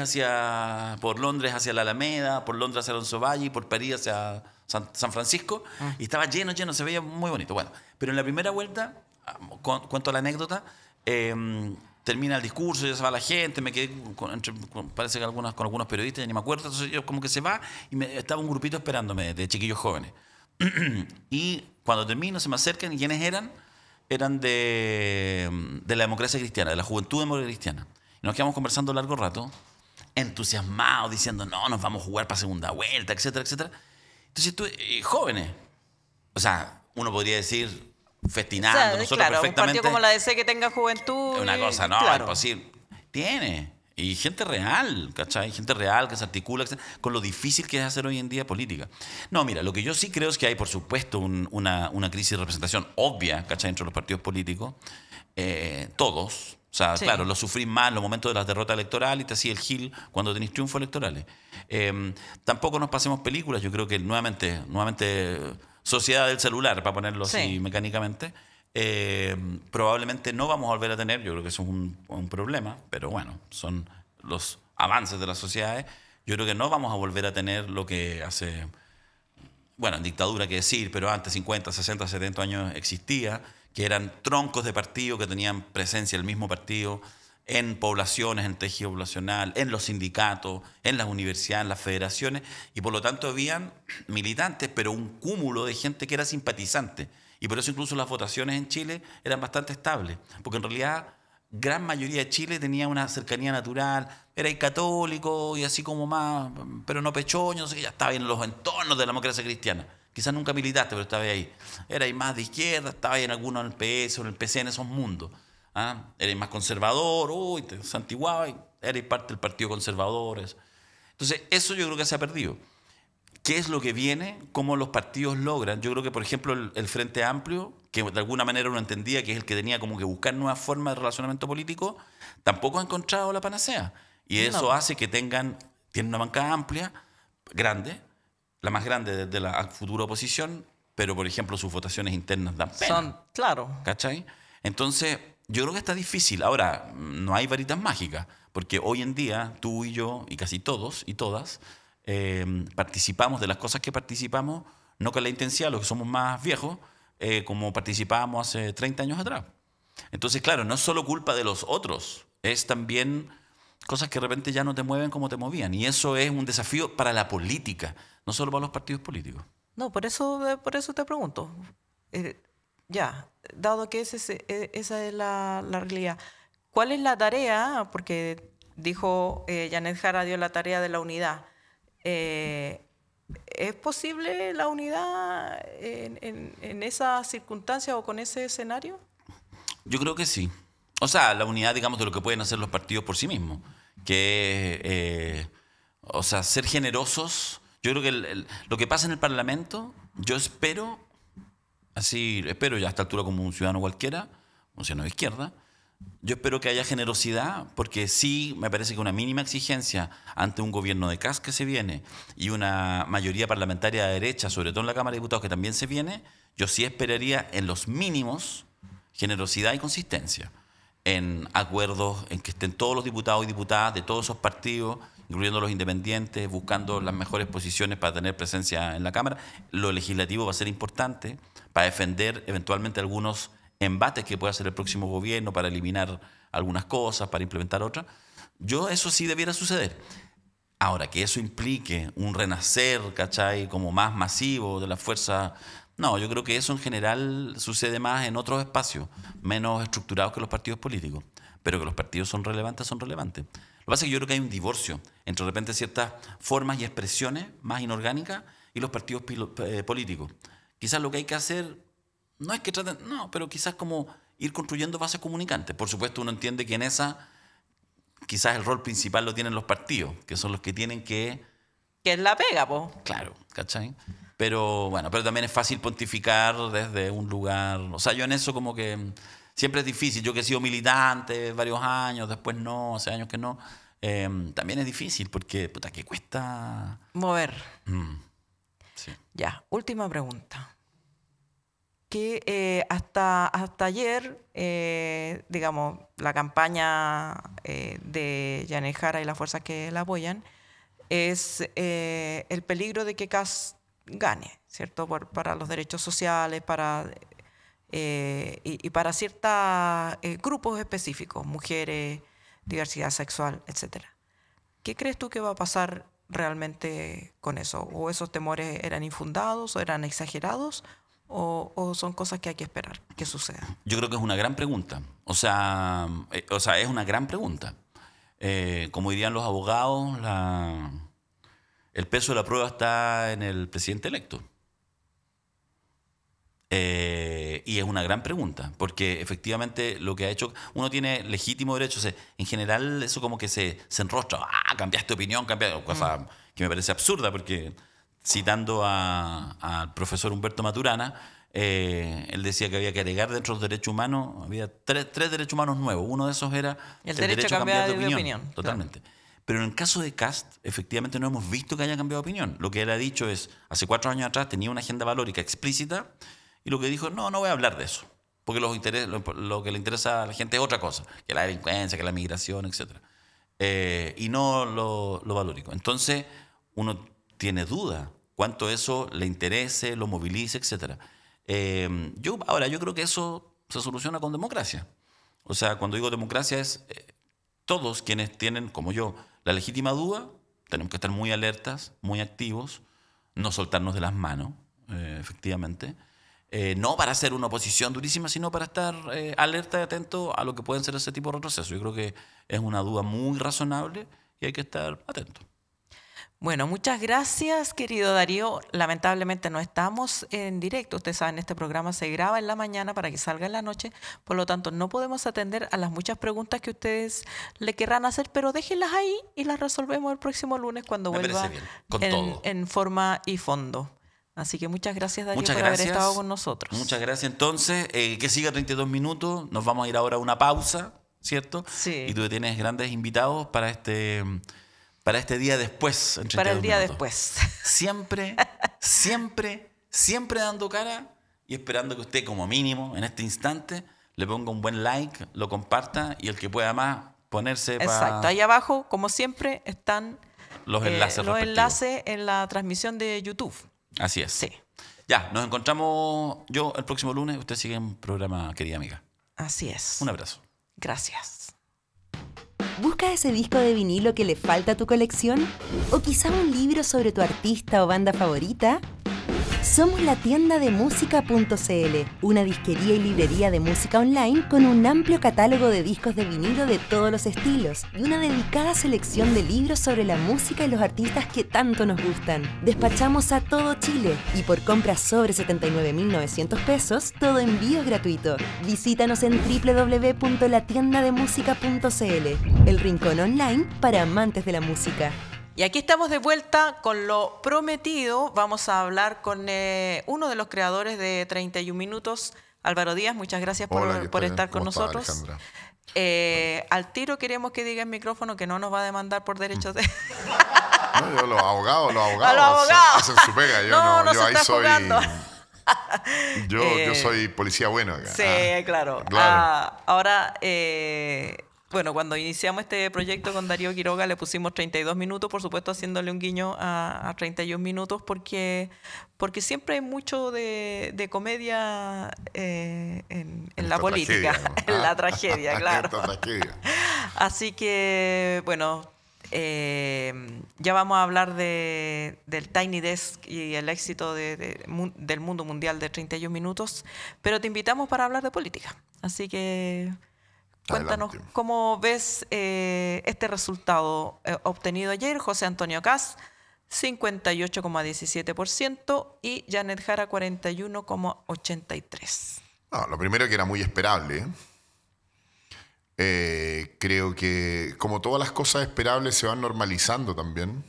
por Londres hacia la Alameda, por Londres hacia Alonso Valle y por París hacia San Francisco, y estaba lleno, se veía muy bonito. Bueno, pero en la primera vuelta, cuento la anécdota, termina el discurso, ya se va la gente, me quedé parece que con algunos periodistas, ya ni me acuerdo, entonces yo como que se va y estaba un grupito esperándome de chiquillos jóvenes. Y cuando termino se me acercan, ¿y quiénes eran? Eran de la democracia cristiana, de la juventud democrática cristiana. Y nos quedamos conversando largo rato, entusiasmados, diciendo, no, nos vamos a jugar para segunda vuelta, etcétera, etcétera. Entonces, jóvenes, o sea, uno podría decir, festinando, O sea, nosotros claro, perfectamente. un partido como la DC que tenga juventud. Es una cosa, no, claro. imposible. Tiene. Y gente real, ¿cachai? Gente real que se articula, etcétera, con lo difícil que es hacer hoy en día política. No, mira, lo que yo sí creo es que hay, por supuesto, una crisis de representación obvia, ¿cachai? Entre los partidos políticos. Todos. O sea, Sí. claro, lo sufrís más en los momentos de las derrotas electorales y te hacía el gil cuando tenéis triunfos electorales. Tampoco nos pasemos películas. Yo creo que nuevamente sociedad del celular, para ponerlo así mecánicamente. Probablemente no vamos a volver a tener, yo creo que eso es un problema, pero bueno, son los avances de las sociedades. Yo creo que no vamos a volver a tener lo que hace, bueno, en dictadura que decir, pero antes 50, 60, 70 años existía, que eran troncos de partido que tenían presencia el mismo partido en poblaciones, en tejido poblacional, en los sindicatos, en las universidades, en las federaciones, y por lo tanto habían militantes, pero un cúmulo de gente que era simpatizante. Y por eso incluso las votaciones en Chile eran bastante estables, porque en realidad gran mayoría de Chile tenía una cercanía natural, era católico y así como más, pero no pechoño, no sé qué, ya estaba en los entornos de la democracia cristiana. Quizás nunca militaste, pero estaba ahí. Era ahí más de izquierda, estaba ahí en algunos en el PS o en el PC, en esos mundos. ¿Ah? Eres más conservador, te santiguaba y eres parte del partido conservador. Eso. Entonces, eso yo creo que se ha perdido. ¿Qué es lo que viene? ¿Cómo los partidos logran? Yo creo que, por ejemplo, el Frente Amplio, que de alguna manera uno entendía que es el que tenía como que buscar nuevas formas de relacionamiento político, tampoco ha encontrado la panacea. Y eso hace que tienen una bancada amplia, grande, la más grande de la futura oposición, pero, por ejemplo, sus votaciones internas dan pena. Claro. ¿Cachai? Entonces, yo creo que está difícil. Ahora, no hay varitas mágicas, porque hoy en día tú y yo, y casi todos y todas, participamos de las cosas que participamos, no con la intensidad, los que somos más viejos, como participábamos hace 30 años atrás. Entonces, claro, no es solo culpa de los otros, es también cosas que de repente ya no te mueven como te movían. Y eso es un desafío para la política, no solo para los partidos políticos. No, por eso te pregunto. Ya, dado que esa es la realidad, ¿cuál es la tarea? Porque dijo Janet Jara dio la tarea de la unidad. ¿Es posible la unidad en esa circunstancia o con ese escenario? Yo creo que sí. O sea, la unidad, digamos, de lo que pueden hacer los partidos por sí mismos. Que, o sea, ser generosos. Yo creo que lo que pasa en el Parlamento, yo espero ya a esta altura como un ciudadano cualquiera, un ciudadano de izquierda, yo espero que haya generosidad, porque sí me parece que una mínima exigencia ante un gobierno de Kast que se viene y una mayoría parlamentaria de derecha, sobre todo en la Cámara de Diputados que también se viene, yo sí esperaría en los mínimos generosidad y consistencia, en acuerdos, en que estén todos los diputados y diputadas de todos esos partidos, incluyendo los independientes, buscando las mejores posiciones para tener presencia en la Cámara. Lo legislativo va a ser importante para defender eventualmente algunos embates que pueda hacer el próximo gobierno, para eliminar algunas cosas, para implementar otras. Eso sí debiera suceder. Ahora, que eso implique un renacer, ¿cachai?, como más masivo de la fuerza. No, yo creo que eso en general sucede más en otros espacios, menos estructurados que los partidos políticos. Pero que los partidos son relevantes, son relevantes. Lo que pasa es que yo creo que hay un divorcio entre de repente ciertas formas y expresiones más inorgánicas y los partidos políticos. Quizás lo que hay que hacer no es que traten, no, pero quizás como ir construyendo bases comunicantes. Por supuesto, uno entiende que en esa quizás el rol principal lo tienen los partidos, que son los que tienen que... Que es la pega, po. Claro, ¿cachai? Pero bueno, pero también es fácil pontificar desde un lugar... O sea, yo en eso como que siempre es difícil. Yo que he sido militante varios años, después no, hace años que no. también es difícil porque, puta, que cuesta... Mover. Sí. Ya, última pregunta. Que hasta ayer, digamos, la campaña de Janet Jara y las fuerzas que la apoyan es el peligro de que Kast gane, ¿cierto? Para los derechos sociales, y para ciertos grupos específicos, mujeres, diversidad sexual, etcétera. ¿Qué crees tú que va a pasar realmente con eso? ¿O esos temores eran infundados o eran exagerados? ¿O son cosas que hay que esperar que sucedan? Yo creo que es una gran pregunta. O sea, es una gran pregunta. Como dirían los abogados, el peso de la prueba está en el presidente electo. Y es una gran pregunta, porque efectivamente lo que ha hecho, uno tiene legítimo derecho, o sea, en general eso como que se enrostra, cambiaste de opinión, cosa que me parece absurda, porque citando al profesor Humberto Maturana, él decía que había que agregar dentro de los derechos humanos, había tres derechos humanos nuevos, uno de esos era el derecho a cambiar de opinión. Totalmente. Claro. Pero en el caso de Kast, efectivamente no hemos visto que haya cambiado de opinión. Lo que él ha dicho es, hace 4 años atrás tenía una agenda valórica explícita, y lo que dijo, no voy a hablar de eso, porque lo que le interesa a la gente es otra cosa, que la delincuencia, que la migración, etc. Y no lo valórico. Entonces, uno tiene duda cuánto eso le interese, lo movilice, etc. Yo creo que eso se soluciona con democracia. O sea, cuando digo democracia es todos quienes tienen, como yo, la legítima duda, tenemos que estar muy alertas, muy activos, no soltarnos de las manos, efectivamente. No para hacer una oposición durísima, sino para estar alerta y atento a lo que pueden ser ese tipo de retrocesos. Yo creo que es una duda muy razonable y hay que estar atento. Bueno, muchas gracias, querido Darío. Lamentablemente no estamos en directo. Ustedes saben, este programa se graba en la mañana para que salga en la noche. Por lo tanto, no podemos atender a las muchas preguntas que ustedes le querrán hacer, pero déjenlas ahí y las resolvemos el próximo lunes cuando vuelva en forma y fondo. Así que muchas gracias, Darío, por haber estado con nosotros. Muchas gracias. Entonces, que siga 32 minutos. Nos vamos a ir ahora a una pausa, ¿cierto? Sí. Y tú tienes grandes invitados para este día después. Para el día después. Siempre dando cara y esperando que usted, como mínimo, en este instante, le ponga un buen like, lo comparta y el que pueda más ponerse para... Exacto. Ahí abajo, como siempre, están los enlaces en la transmisión de YouTube. Así es. Sí. Ya, nos encontramos yo el próximo lunes. Usted sigue en programa, querida amiga. Así es. Un abrazo. Gracias. ¿Busca ese disco de vinilo que le falta a tu colección? ¿O quizá un libro sobre tu artista o banda favorita? Somos la tienda de música.cl, una disquería y librería de música online con un amplio catálogo de discos de vinilo de todos los estilos y una dedicada selección de libros sobre la música y los artistas que tanto nos gustan. Despachamos a todo Chile y por compras sobre 79.900 pesos, todo envío es gratuito. Visítanos en www.latiendademusica.cl, el rincón online para amantes de la música. Y aquí estamos de vuelta con lo prometido. Vamos a hablar con uno de los creadores de 31 Minutos, Álvaro Díaz. Muchas gracias por estar con nosotros. Al tiro queremos que diga en micrófono que no nos va a demandar por derechos de... No, los abogados hacen su pega. Yo ahí soy... Yo soy policía bueno acá. Sí, claro. Ahora... Bueno, cuando iniciamos este proyecto con Darío Quiroga le pusimos 32 minutos, por supuesto haciéndole un guiño a 31 minutos, porque siempre hay mucho de comedia en la política, tragedia, ¿no? en la tragedia, claro. Tragedia. Así que, bueno, ya vamos a hablar del Tiny Desk y el éxito del mundo mundial de 31 minutos, pero te invitamos para hablar de política. Así que... Cuéntanos cómo ves este resultado obtenido ayer. José Antonio Kast, 58,17% y Janet Jara, 41,83%. No, lo primero que era muy esperable. Creo que como todas las cosas esperables se van normalizando también.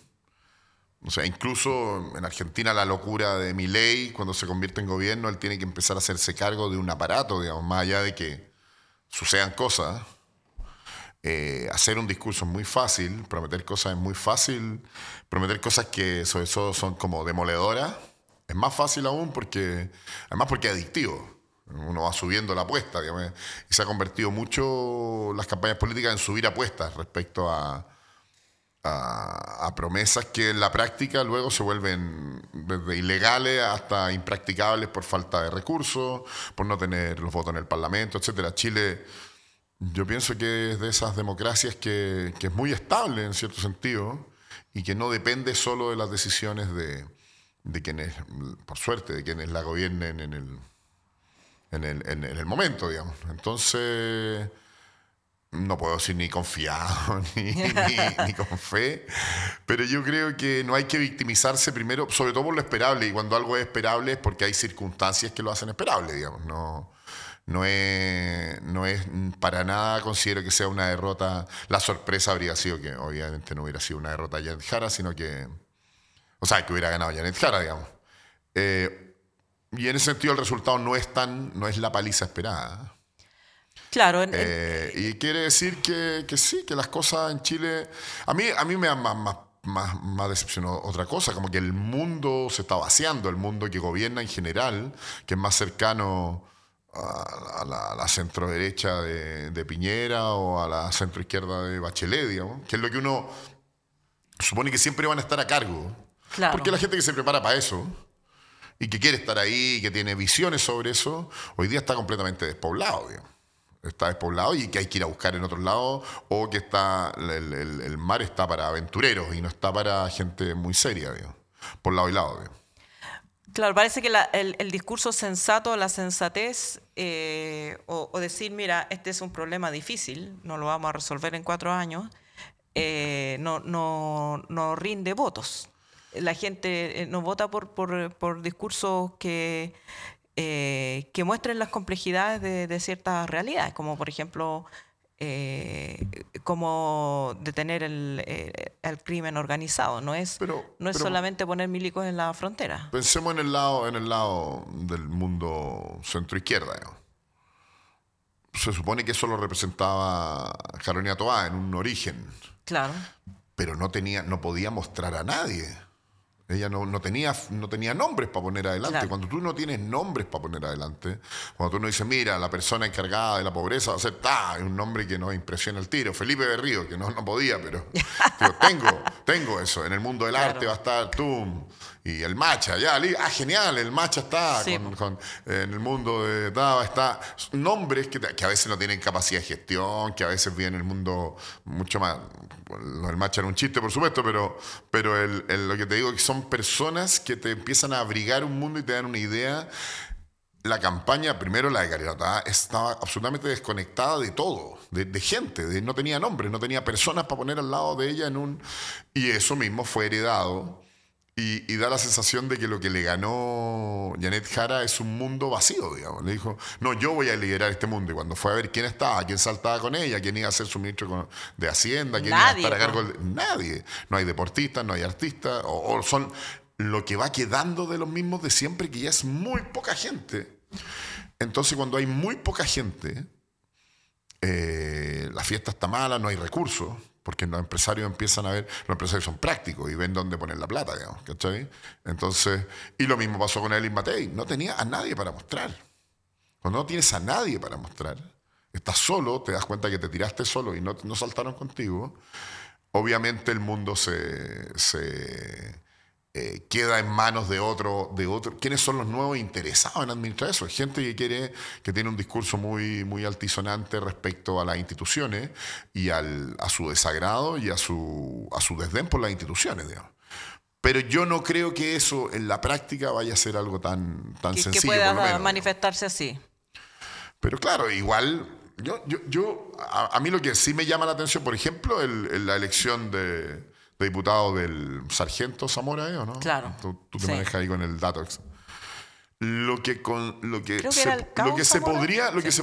O sea, incluso en Argentina la locura de Milei, cuando se convierte en gobierno, él tiene que empezar a hacerse cargo de un aparato, digamos, más allá de que sucedan cosas. hacer un discurso es muy fácil, prometer cosas es muy fácil, prometer cosas que sobre todo son como demoledoras es más fácil aún además porque es adictivo. Uno va subiendo la apuesta, digamos, y se ha convertido mucho las campañas políticas en subir apuestas respecto a promesas que en la práctica luego se vuelven desde ilegales hasta impracticables por falta de recursos, por no tener los votos en el Parlamento, etcétera. Chile, yo pienso que es de esas democracias que es muy estable en cierto sentido y que no depende solo de las decisiones de quienes, por suerte, de quienes la gobiernen en el momento, digamos. Entonces, no puedo decir ni confiado ni con fe, pero yo creo que no hay que victimizarse primero, sobre todo por lo esperable, y cuando algo es esperable es porque hay circunstancias que lo hacen esperable, digamos. No es para nada, considero que sea una derrota. La sorpresa habría sido que obviamente no hubiera sido una derrota de Janet Jara, sino que, o sea, que hubiera ganado Janet Jara, digamos. Y en ese sentido el resultado no es la paliza esperada. Claro. Y quiere decir que sí, que las cosas en Chile... A mí me da más decepcionó otra cosa, como que el mundo se está vaciando, el mundo que gobierna en general, que es más cercano a la centro-derecha de Piñera o a la centro-izquierda de Bachelet, digamos, que es lo que uno supone que siempre van a estar a cargo. Claro. Porque la gente que se prepara para eso y que quiere estar ahí, que tiene visiones sobre eso, hoy día está completamente despoblado, digamos. Está despoblado y que hay que ir a buscar en otros lados, o que el mar está para aventureros y no está para gente muy seria, digamos, por lado y lado, digamos. Claro, parece que el discurso sensato, la sensatez, o decir, mira, este es un problema difícil, no lo vamos a resolver en 4 años, no rinde votos. La gente no vota por discursos que muestren las complejidades de ciertas realidades, como por ejemplo cómo detener el crimen organizado. No es solamente poner milicos en la frontera. Pensemos en el lado del mundo centroizquierda, digamos. Se supone que eso lo representaba Carolina Toá en un origen. Claro. Pero no podía mostrar a nadie. Ella no tenía nombres para poner adelante. Claro. Cuando tú no tienes nombres para poner adelante, cuando tú no dices, mira, la persona encargada de la pobreza va a ser es un nombre que nos impresiona el tiro. Felipe Berrío, que no podía, pero tengo eso. En el mundo del arte va a estar tú y el Macha. Genial, el Macha está. Sí. En el mundo de Dava está. Nombres que a veces no tienen capacidad de gestión, que a veces viven en el mundo mucho más. El Macha era un chiste, por supuesto, pero lo que te digo es que son personas que te empiezan a abrigar un mundo y te dan una idea. La campaña, primero la de Carolina, estaba absolutamente desconectada de todo, de gente, no tenía nombres, no tenía personas para poner al lado de ella y eso mismo fue heredado. Y da la sensación de que lo que le ganó Janet Jara es un mundo vacío, digamos. Le dijo, no, yo voy a liderar este mundo. Y cuando fue a ver quién estaba, quién saltaba con ella, quién iba a ser su ministro de Hacienda, quién iba a estar a cargo nadie. No hay deportistas, no hay artistas, o son lo que va quedando de los mismos de siempre, que ya es muy poca gente. Entonces, cuando hay muy poca gente, la fiesta está mala, no hay recursos. Porque los empresarios empiezan a ver, los empresarios son prácticos y ven dónde poner la plata, digamos, ¿cachai? Entonces, y lo mismo pasó con Elin Matei, no tenía a nadie para mostrar. Cuando no tienes a nadie para mostrar, estás solo, te das cuenta que te tiraste solo y no saltaron contigo, obviamente el mundo queda en manos de otro. ¿Quiénes son los nuevos interesados en administrar eso? Hay gente que tiene un discurso muy, muy altisonante respecto a las instituciones y a su desagrado y a su desdén por las instituciones, digamos. Pero yo no creo que eso en la práctica vaya a ser algo tan sencillo. Que pueda por lo menos, manifestarse así. Pero claro, igual, a mí lo que sí me llama la atención, por ejemplo, la elección de diputado del sargento Zamora, ¿o no? Claro. Tú te manejas ahí con el dato. Lo que se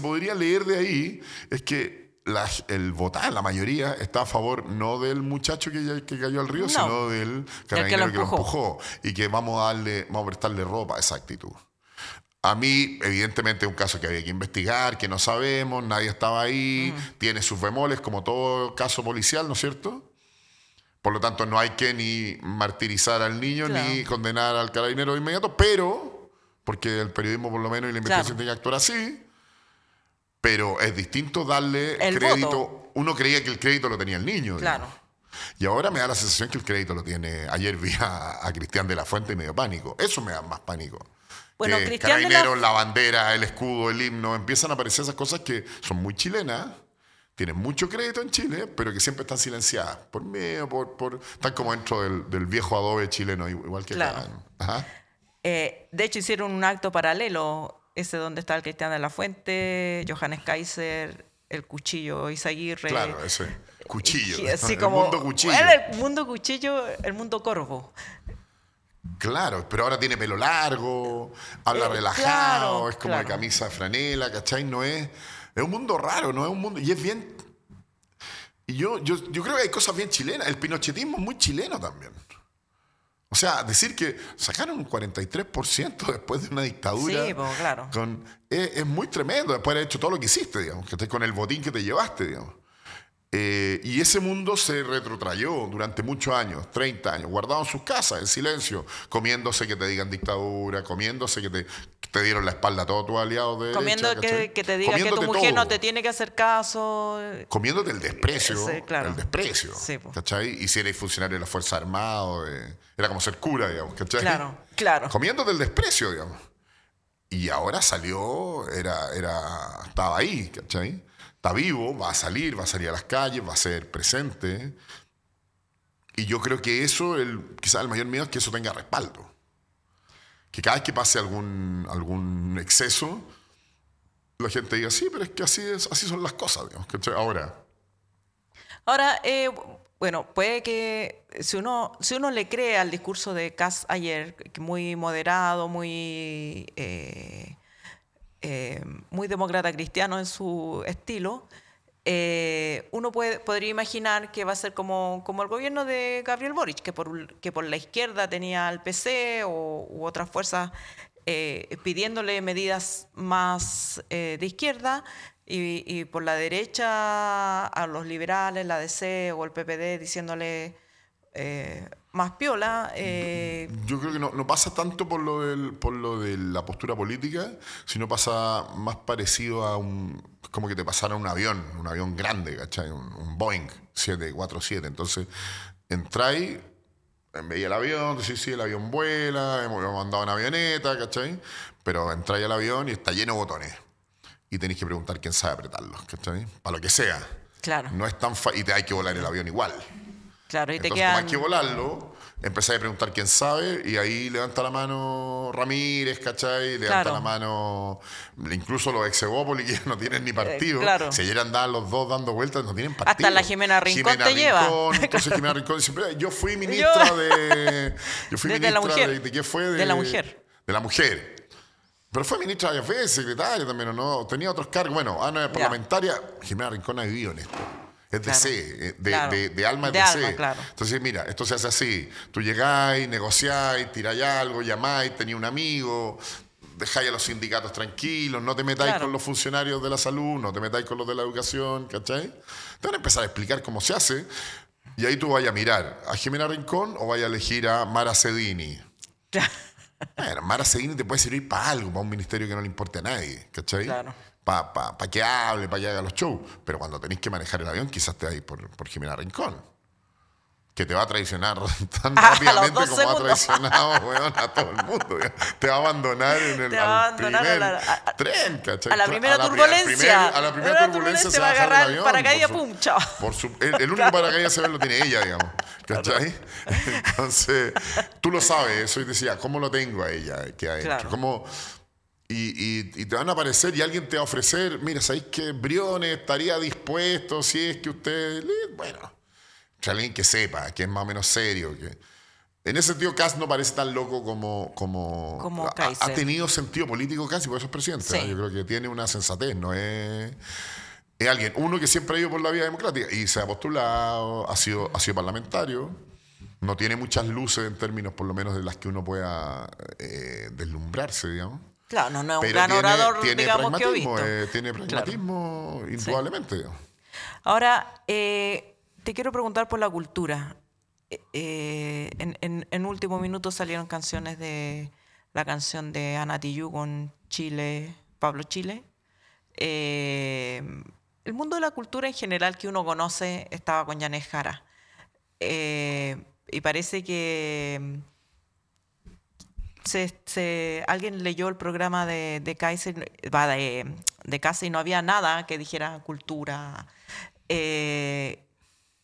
podría leer de ahí es que el votar, la mayoría, está a favor no del muchacho que cayó al río, sino del carabinero que lo empujó. Y que vamos a prestarle ropa a esa actitud. A mí, evidentemente, es un caso que había que investigar, que no sabemos, nadie estaba ahí, tiene sus bemoles, como todo caso policial, ¿no es cierto? Por lo tanto, no hay que ni martirizar al niño, Claro. ni condenar al carabinero de inmediato, pero, porque el periodismo por lo menos y la investigación tiene que actuar así, pero es distinto darle El crédito. voto. Uno creía que el crédito lo tenía el niño. Claro. Digamos. Y ahora me da la sensación que el crédito lo tiene. Ayer vi a Cristian de la Fuente y me dio pánico. Eso me da más pánico. Bueno, Que Cristian de la- Carabineros, la bandera, el escudo, el himno, empiezan a aparecer esas cosas que son muy chilenas, tienen mucho crédito en Chile, pero que siempre están silenciadas. Por miedo, están como dentro del viejo adobe chileno, igual que Claro. acá. Ajá. De hecho, hicieron un acto paralelo, ese donde está el Cristian de la Fuente, Johannes Kaiser, el cuchillo Izaguirre. Claro, ese cuchillo. Así el como, mundo cuchillo. Bueno, el mundo cuchillo, el mundo corvo. Claro, pero ahora tiene pelo largo, habla relajado, claro, es como de claro. camisa de franela, ¿cachai? No es un mundo raro, no es un mundo, y es bien, y yo creo que hay cosas bien chilenas, el pinochetismo es muy chileno también. O sea, decir que sacaron un 43% después de una dictadura, Sí, pues, claro. es muy tremendo, después de haber hecho todo lo que hiciste, digamos, que estés con el botín que te llevaste, digamos. Y ese mundo se retrotrayó durante muchos años, 30 años, guardado en sus casas, en silencio, comiéndose que te digan dictadura, comiéndose que te dieron la espalda a todos tus aliados de Comiendo derecha, ¿cachai? que te diga que tu Comiéndote mujer no todo. te tiene que hacer caso. Comiéndote el desprecio, Sí, claro. el desprecio, Sí, po. ¿cachai? Y si eres funcionario de la Fuerza Armada, era como ser cura, digamos, ¿cachai? Claro, claro. Comiéndote el desprecio, digamos. Y ahora salió, estaba ahí, ¿cachai? Está vivo, va a salir a las calles, va a ser presente. Y yo creo que eso, quizás el mayor miedo es que eso tenga respaldo. Que cada vez que pase algún exceso, la gente diga, sí, pero es que así son las cosas, digamos, ¿cachai? Ahora, Bueno, puede que si uno le cree al discurso de Kass ayer, que muy moderado, muy demócrata cristiano en su estilo, uno podría imaginar que va a ser como el gobierno de Gabriel Boric, que por la izquierda tenía al PC u otras fuerzas pidiéndole medidas más de izquierda, y por la derecha a los liberales, la DC o el PPD diciéndole más piola. yo creo que no pasa tanto por lo de la postura política, sino pasa más parecido a como que te pasara un avión grande, ¿cachai? Un Boeing 747. Entonces, entráis, veía el avión, decís, sí, el avión vuela, hemos mandado una avioneta, ¿cachai? Pero entráis al avión y está lleno de botones. Y tenéis que preguntar quién sabe apretarlos, ¿cachai? Para lo que sea. Claro. No es tan fácil. Y te hay que volar el avión igual. Claro, y te Entonces, como quedan... hay que volarlo, empezáis a preguntar quién sabe, y ahí levanta la mano Ramírez, ¿cachai? Levanta Claro. la mano incluso los ex Evópoli, que no tienen ni partido. claro. Si ayer andaban los dos dando vueltas, no tienen partido. Hasta la Jimena Rincón te lleva. Entonces Jimena Rincón siempre, yo fui ministra Yo fui ministra la mujer. ¿de qué fue? De la mujer. De la mujer. Pero fue ministra varias veces, secretaria también, ¿o no? Tenía otros cargos. Bueno, Ana parlamentaria, Jimena Rincón ha vivido en esto. Es Claro. DC, Claro. de alma es De DC. alma, claro. Entonces, mira, esto se hace así. Tú llegáis, negociáis, tiráis algo, llamáis, tenéis un amigo, dejáis a los sindicatos tranquilos, no te metáis Claro. con los funcionarios de la salud, no te metáis con los de la educación, ¿cachai? Te van a empezar a explicar cómo se hace, y ahí tú vayas a mirar a Jimena Rincón o vayas a elegir a Mara Cedini. Bueno, Mara Cedini te puede servir para algo, para un ministerio que no le importe a nadie, ¿cachai? Claro. Para que hable, para que haga los shows. Pero cuando tenéis que manejar el avión, quizás te vais por Jimena Rincón. Que te va a traicionar tan A los rápidamente 2 como ha segundos. traicionado, weón, a todo el mundo. Ya. Te va a abandonar en el Te va a al abandonar primer tren, ¿cachai? a la primera al turbulencia. a la primera turbulencia se va a bajar del agarrar avión, paracaídas, por su- pum, chao. el único paracaídas se ve lo tiene ella, digamos. ¿Cachai? Entonces, tú lo sabes eso y decías, ¿cómo lo tengo a ella que adentro? Claro. ¿Cómo? Y te van a aparecer y alguien te va a ofrecer, mira, ¿sabéis que Briones estaría dispuesto si es que usted... Bueno, alguien que sepa, que es más o menos serio. En ese sentido, Kass no parece tan loco como ha Kaiser. tenido sentido político casi, por eso es presidente. Sí. ¿no? Yo creo que tiene una sensatez, no es... Es alguien, uno que siempre ha ido por la vía democrática y se ha postulado, ha sido parlamentario, no tiene muchas luces en términos por lo menos de las que uno pueda deslumbrarse, digamos. Claro, no es un Pero gran orador, tiene digamos, que he pragmatismo, visto. tiene pragmatismo, indudablemente. Digamos. Ahora, te quiero preguntar por la cultura. En último minuto salieron canciones de la canción de Ana Tijoux con Chile, Pablo Chile. El mundo de la cultura en general que uno conoce estaba con Janet Jara. Y parece que alguien leyó el programa de Kaiser, de Casa, y no había nada que dijera cultura. ¿Qué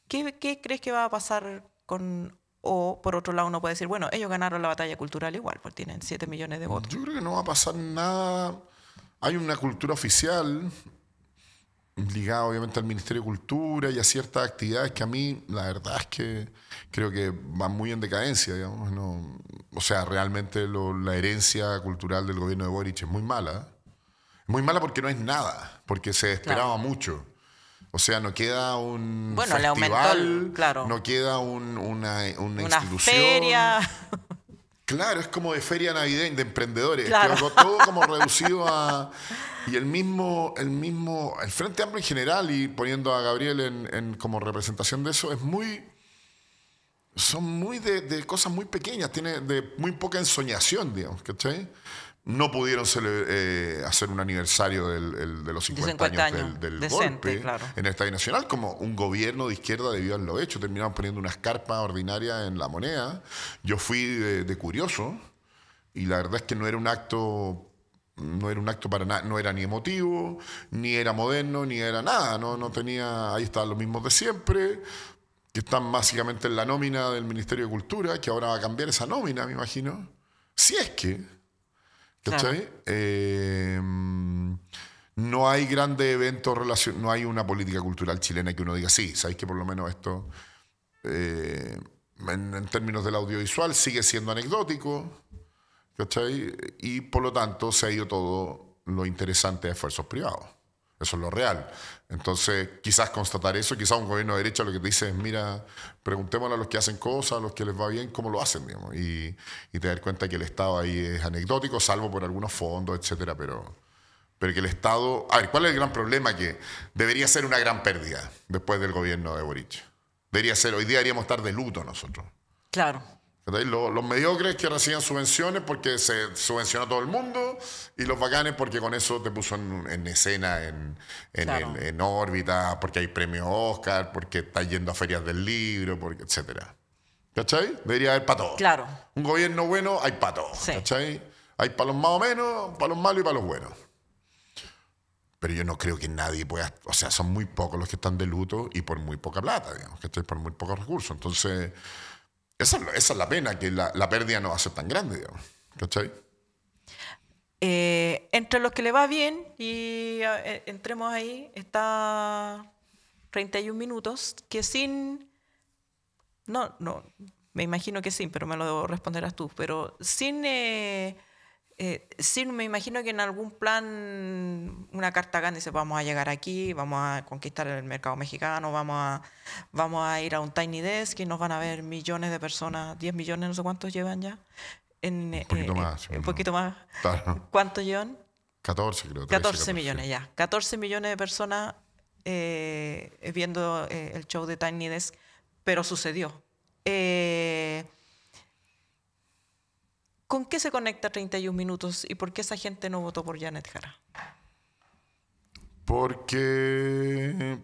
crees que va a pasar con...? O, por otro lado, uno puede decir, bueno, ellos ganaron la batalla cultural igual, porque tienen 7 millones de votos. Yo creo que no va a pasar nada. Hay una cultura oficial ligada obviamente al Ministerio de Cultura y a ciertas actividades que a mí, la verdad es que creo que van muy en decadencia, digamos. No, o sea, realmente la herencia cultural del gobierno de Boric es muy mala. Es muy mala porque no es nada, porque se esperaba mucho. O sea, no queda un festival, le aumentó claro, no queda una institución. Feria. Claro, es como de feria navideña, de emprendedores. Claro. Todo como reducido a... Y el Frente Amplio en general, y poniendo a Gabriel como representación de eso, son muy de cosas muy pequeñas, tiene de muy poca ensoñación, digamos, ¿cachai? No pudieron hacer un aniversario de los 50 años del decente, golpe claro, en el Estadio Nacional, como un gobierno de izquierda debió haberlo hecho. Terminaron poniendo unas carpas ordinarias en La Moneda. Yo fui de curioso y la verdad es que no era un acto para nada, no era ni emotivo, ni era moderno, ni era nada. No tenía, ahí estaban los mismos de siempre, que están básicamente en la nómina del Ministerio de Cultura, que ahora va a cambiar esa nómina, me imagino. Si es que... ¿Cachai? Claro. No hay grandes eventos, no hay una política cultural chilena que uno diga, sí, sabéis que por lo menos esto, en términos del audiovisual, sigue siendo anecdótico, ¿cachai? Y por lo tanto se ha ido todo lo interesante a esfuerzos privados. Eso es lo real. Entonces, quizás constatar eso, quizás un gobierno de derecha lo que te dice es, mira, preguntémosle a los que hacen cosas, a los que les va bien, cómo lo hacen, digamos. Y te das cuenta que el Estado ahí es anecdótico, salvo por algunos fondos, etcétera, pero que el Estado... A ver, ¿cuál es el gran problema? Que debería ser una gran pérdida después del gobierno de Boric. Debería ser, hoy día deberíamos estar de luto nosotros. Claro. Los mediocres que reciben subvenciones porque se subvencionó a todo el mundo, y los bacanes porque con eso te puso en escena, claro, en órbita, porque hay premios Oscar, porque estás yendo a ferias del libro, porque etcétera. ¿Cachai? Debería haber para todos. Claro. Un gobierno bueno hay para todos. Sí. ¿Cachai? Hay para los más o menos, para los malos y para los buenos. Pero yo no creo que nadie pueda... O sea, son muy pocos los que están de luto y por muy poca plata, digamos, ¿cachai? Por muy pocos recursos. Entonces... Esa es la pena, que la pérdida no va a ser tan grande, digamos. ¿Cachai? Entre los que le va bien, y entremos ahí, está 31 minutos, que sin... No, me imagino que sí, pero me lo responderás tú. Pero sin me imagino que en algún plan, una carta grande dice, vamos a llegar aquí, vamos a conquistar el mercado mexicano, vamos a ir a un Tiny Desk y nos van a ver millones de personas, 10 millones, no sé cuántos llevan ya. Un poquito más. Un poquito más. Claro. ¿Cuántos llevan? 14, creo. 14 millones, ya. 14 millones de personas viendo el show de Tiny Desk, pero sucedió. ¿Con qué se conecta 31 minutos y por qué esa gente no votó por Janet Jara? Porque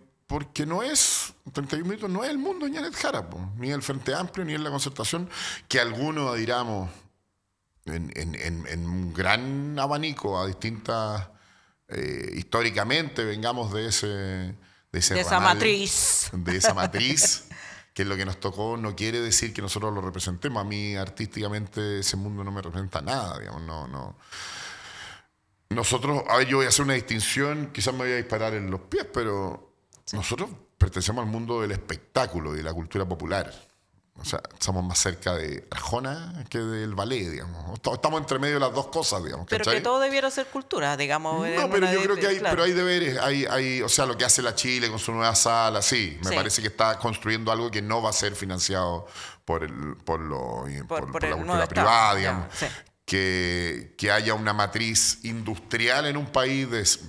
no es, 31 minutos no es el mundo de Janet Jara, ni el Frente Amplio, ni en la Concertación, que algunos admiramos en un gran abanico a distintas, históricamente vengamos de esa matriz, que es lo que nos tocó, no quiere decir que nosotros lo representemos. A mí artísticamente ese mundo no me representa nada, digamos, no. Nosotros, a ver, yo voy a hacer una distinción, quizás me voy a disparar en los pies, pero sí, nosotros pertenecemos al mundo del espectáculo y de la cultura popular. O sea, estamos más cerca de Arjona que del ballet, digamos. Estamos entre medio de las dos cosas, digamos. Pero ¿cachai? Que todo debiera ser cultura, digamos. No, pero yo creo que hay, claro, pero hay deberes. O sea, lo que hace la Chile con su nueva sala, sí. Me parece que está construyendo algo que no va a ser financiado por la cultura privada, digamos. Sí. que haya una matriz industrial en un país. Eso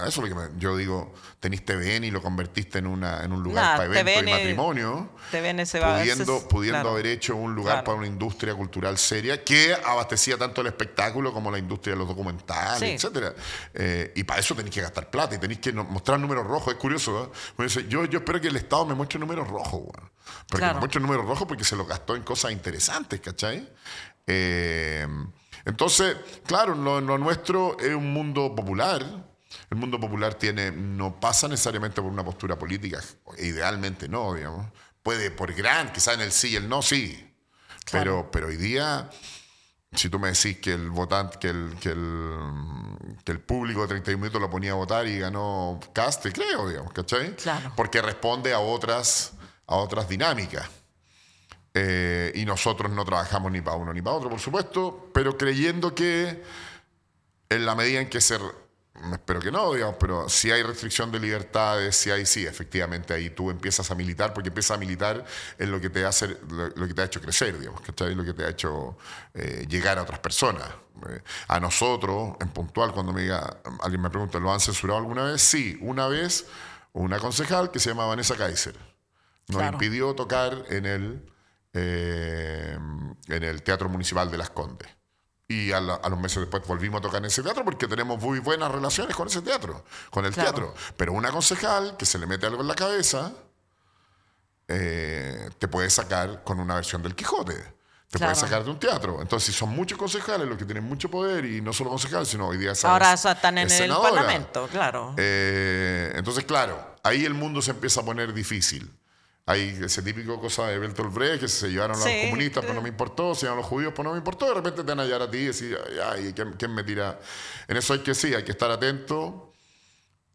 es lo que yo digo, tenés TVN y lo convertiste en un lugar para eventos y matrimonio, TVN se va pudiendo claro, haber hecho un lugar para una industria cultural seria que abastecía tanto el espectáculo como la industria de los documentales, etcétera. Y para eso tenés que gastar plata y tenés que mostrar números rojos. Es curioso, ¿eh? Yo espero que el Estado me muestre números rojos, bueno, porque me muestre números rojos porque se los gastó en cosas interesantes, ¿cachai? Entonces, claro, lo nuestro es un mundo popular. El mundo popular no pasa necesariamente por una postura política, idealmente no, digamos. Puede por quizás en el sí y el no, sí. Claro. Pero hoy día, si tú me decís que el votante, que el público de 31 minutos lo ponía a votar y ganó Kast, te creo, digamos, ¿cachai? Claro. Porque responde a otras dinámicas. Y nosotros no trabajamos ni para uno ni para otro, por supuesto, pero creyendo que en la medida en que espero que no, digamos, pero si hay restricción de libertades, sí, efectivamente ahí tú empiezas a militar, porque empiezas a militar en lo que te lo que te ha hecho crecer, digamos, ¿cachai? Lo que te ha hecho llegar a otras personas. A nosotros, en puntual, cuando alguien me pregunta, ¿lo han censurado alguna vez? Sí, una vez una concejal que se llama Vanessa Kaiser nos impidió tocar en el Teatro Municipal de Las Condes. Y a los meses después volvimos a tocar en ese teatro porque tenemos muy buenas relaciones con ese teatro, con el teatro. Pero una concejal que se le mete algo en la cabeza te puede sacar con una versión del Quijote. Te puede sacar de un teatro. Entonces, si son muchos concejales los que tienen mucho poder, y no solo concejales, sino hoy día ahora están en el Parlamento, claro. Entonces, claro, ahí el mundo se empieza a poner difícil. Hay ese típico cosa de Bertolt Brecht, que se llevaron a los comunistas, pues no me importó, se llevaron a los judíos, pues no me importó, de repente te van a hallar a ti y decir, ay, ¿quién me tira? En eso hay que estar atento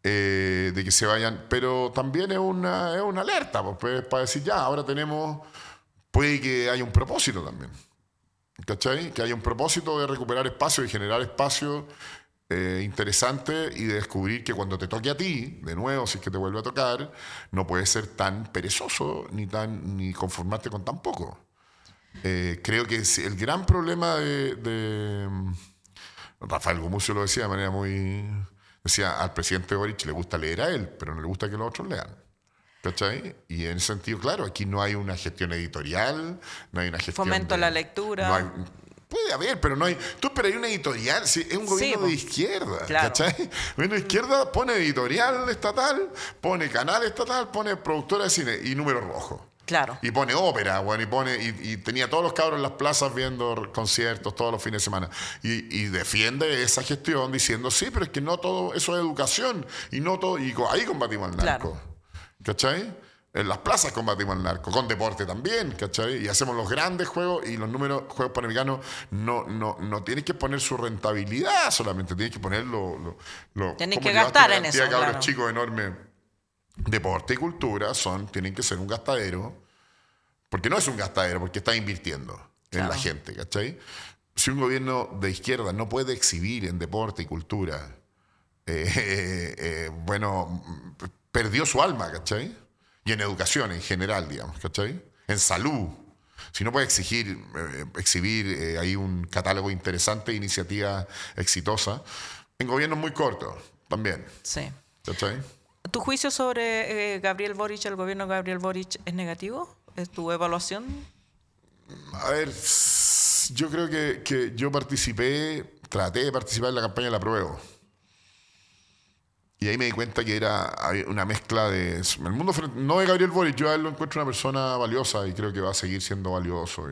de que se vayan, pero también es una alerta, pues, para decir, ahora puede que haya un propósito también, ¿cachai? Que haya un propósito de recuperar espacio y generar espacio interesante y de descubrir que cuando te toque a ti, de nuevo, si es que te vuelve a tocar, no puedes ser tan perezoso ni conformarte con tan poco. Creo que el gran problema de Rafael Gumucio lo decía de manera decía, al presidente Boric le gusta leer a él, pero no le gusta que los otros lean. ¿Cachai? Y en ese sentido, claro, aquí no hay una gestión editorial, no hay una gestión fomento la lectura. No hay, puede haber, pero no hay. Tú esperas una editorial, sí, es un gobierno de izquierda, claro. ¿Cachai? El gobierno de izquierda pone editorial estatal, pone canal estatal, pone productora de cine y número rojo. Claro. Y pone ópera, bueno, y tenía todos los cabros en las plazas viendo conciertos todos los fines de semana. Y defiende esa gestión diciendo, sí, pero es que no todo eso es educación. Y no todo. Y ahí combatimos al narco. Claro. ¿Cachai? En las plazas combatimos al narco, con deporte también, ¿cachai? Y hacemos los grandes juegos y los juegos panamericanos no tienes que poner su rentabilidad solamente, tienes que poner tienes que gastar en eso, claro. Los chicos enormes. Deporte y cultura tienen que ser un gastadero, porque no es un gastadero, porque está invirtiendo en la gente, ¿cachai? Si un gobierno de izquierda no puede exhibir en deporte y cultura, perdió su alma, ¿cachai? Y en educación en general, digamos, ¿cachai? En salud. Si no puede exhibir ahí un catálogo interesante, iniciativa exitosa, en gobiernos muy cortos también. Sí. ¿Cachai? ¿Tu juicio sobre Gabriel Boric, el gobierno de Gabriel Boric, es negativo? ¿Es tu evaluación? A ver, yo creo que yo traté de participar en la campaña del apruebo. Y ahí me di cuenta que había una mezcla el mundo no de Gabriel Boric, yo a él lo encuentro una persona valiosa y creo que va a seguir siendo valioso.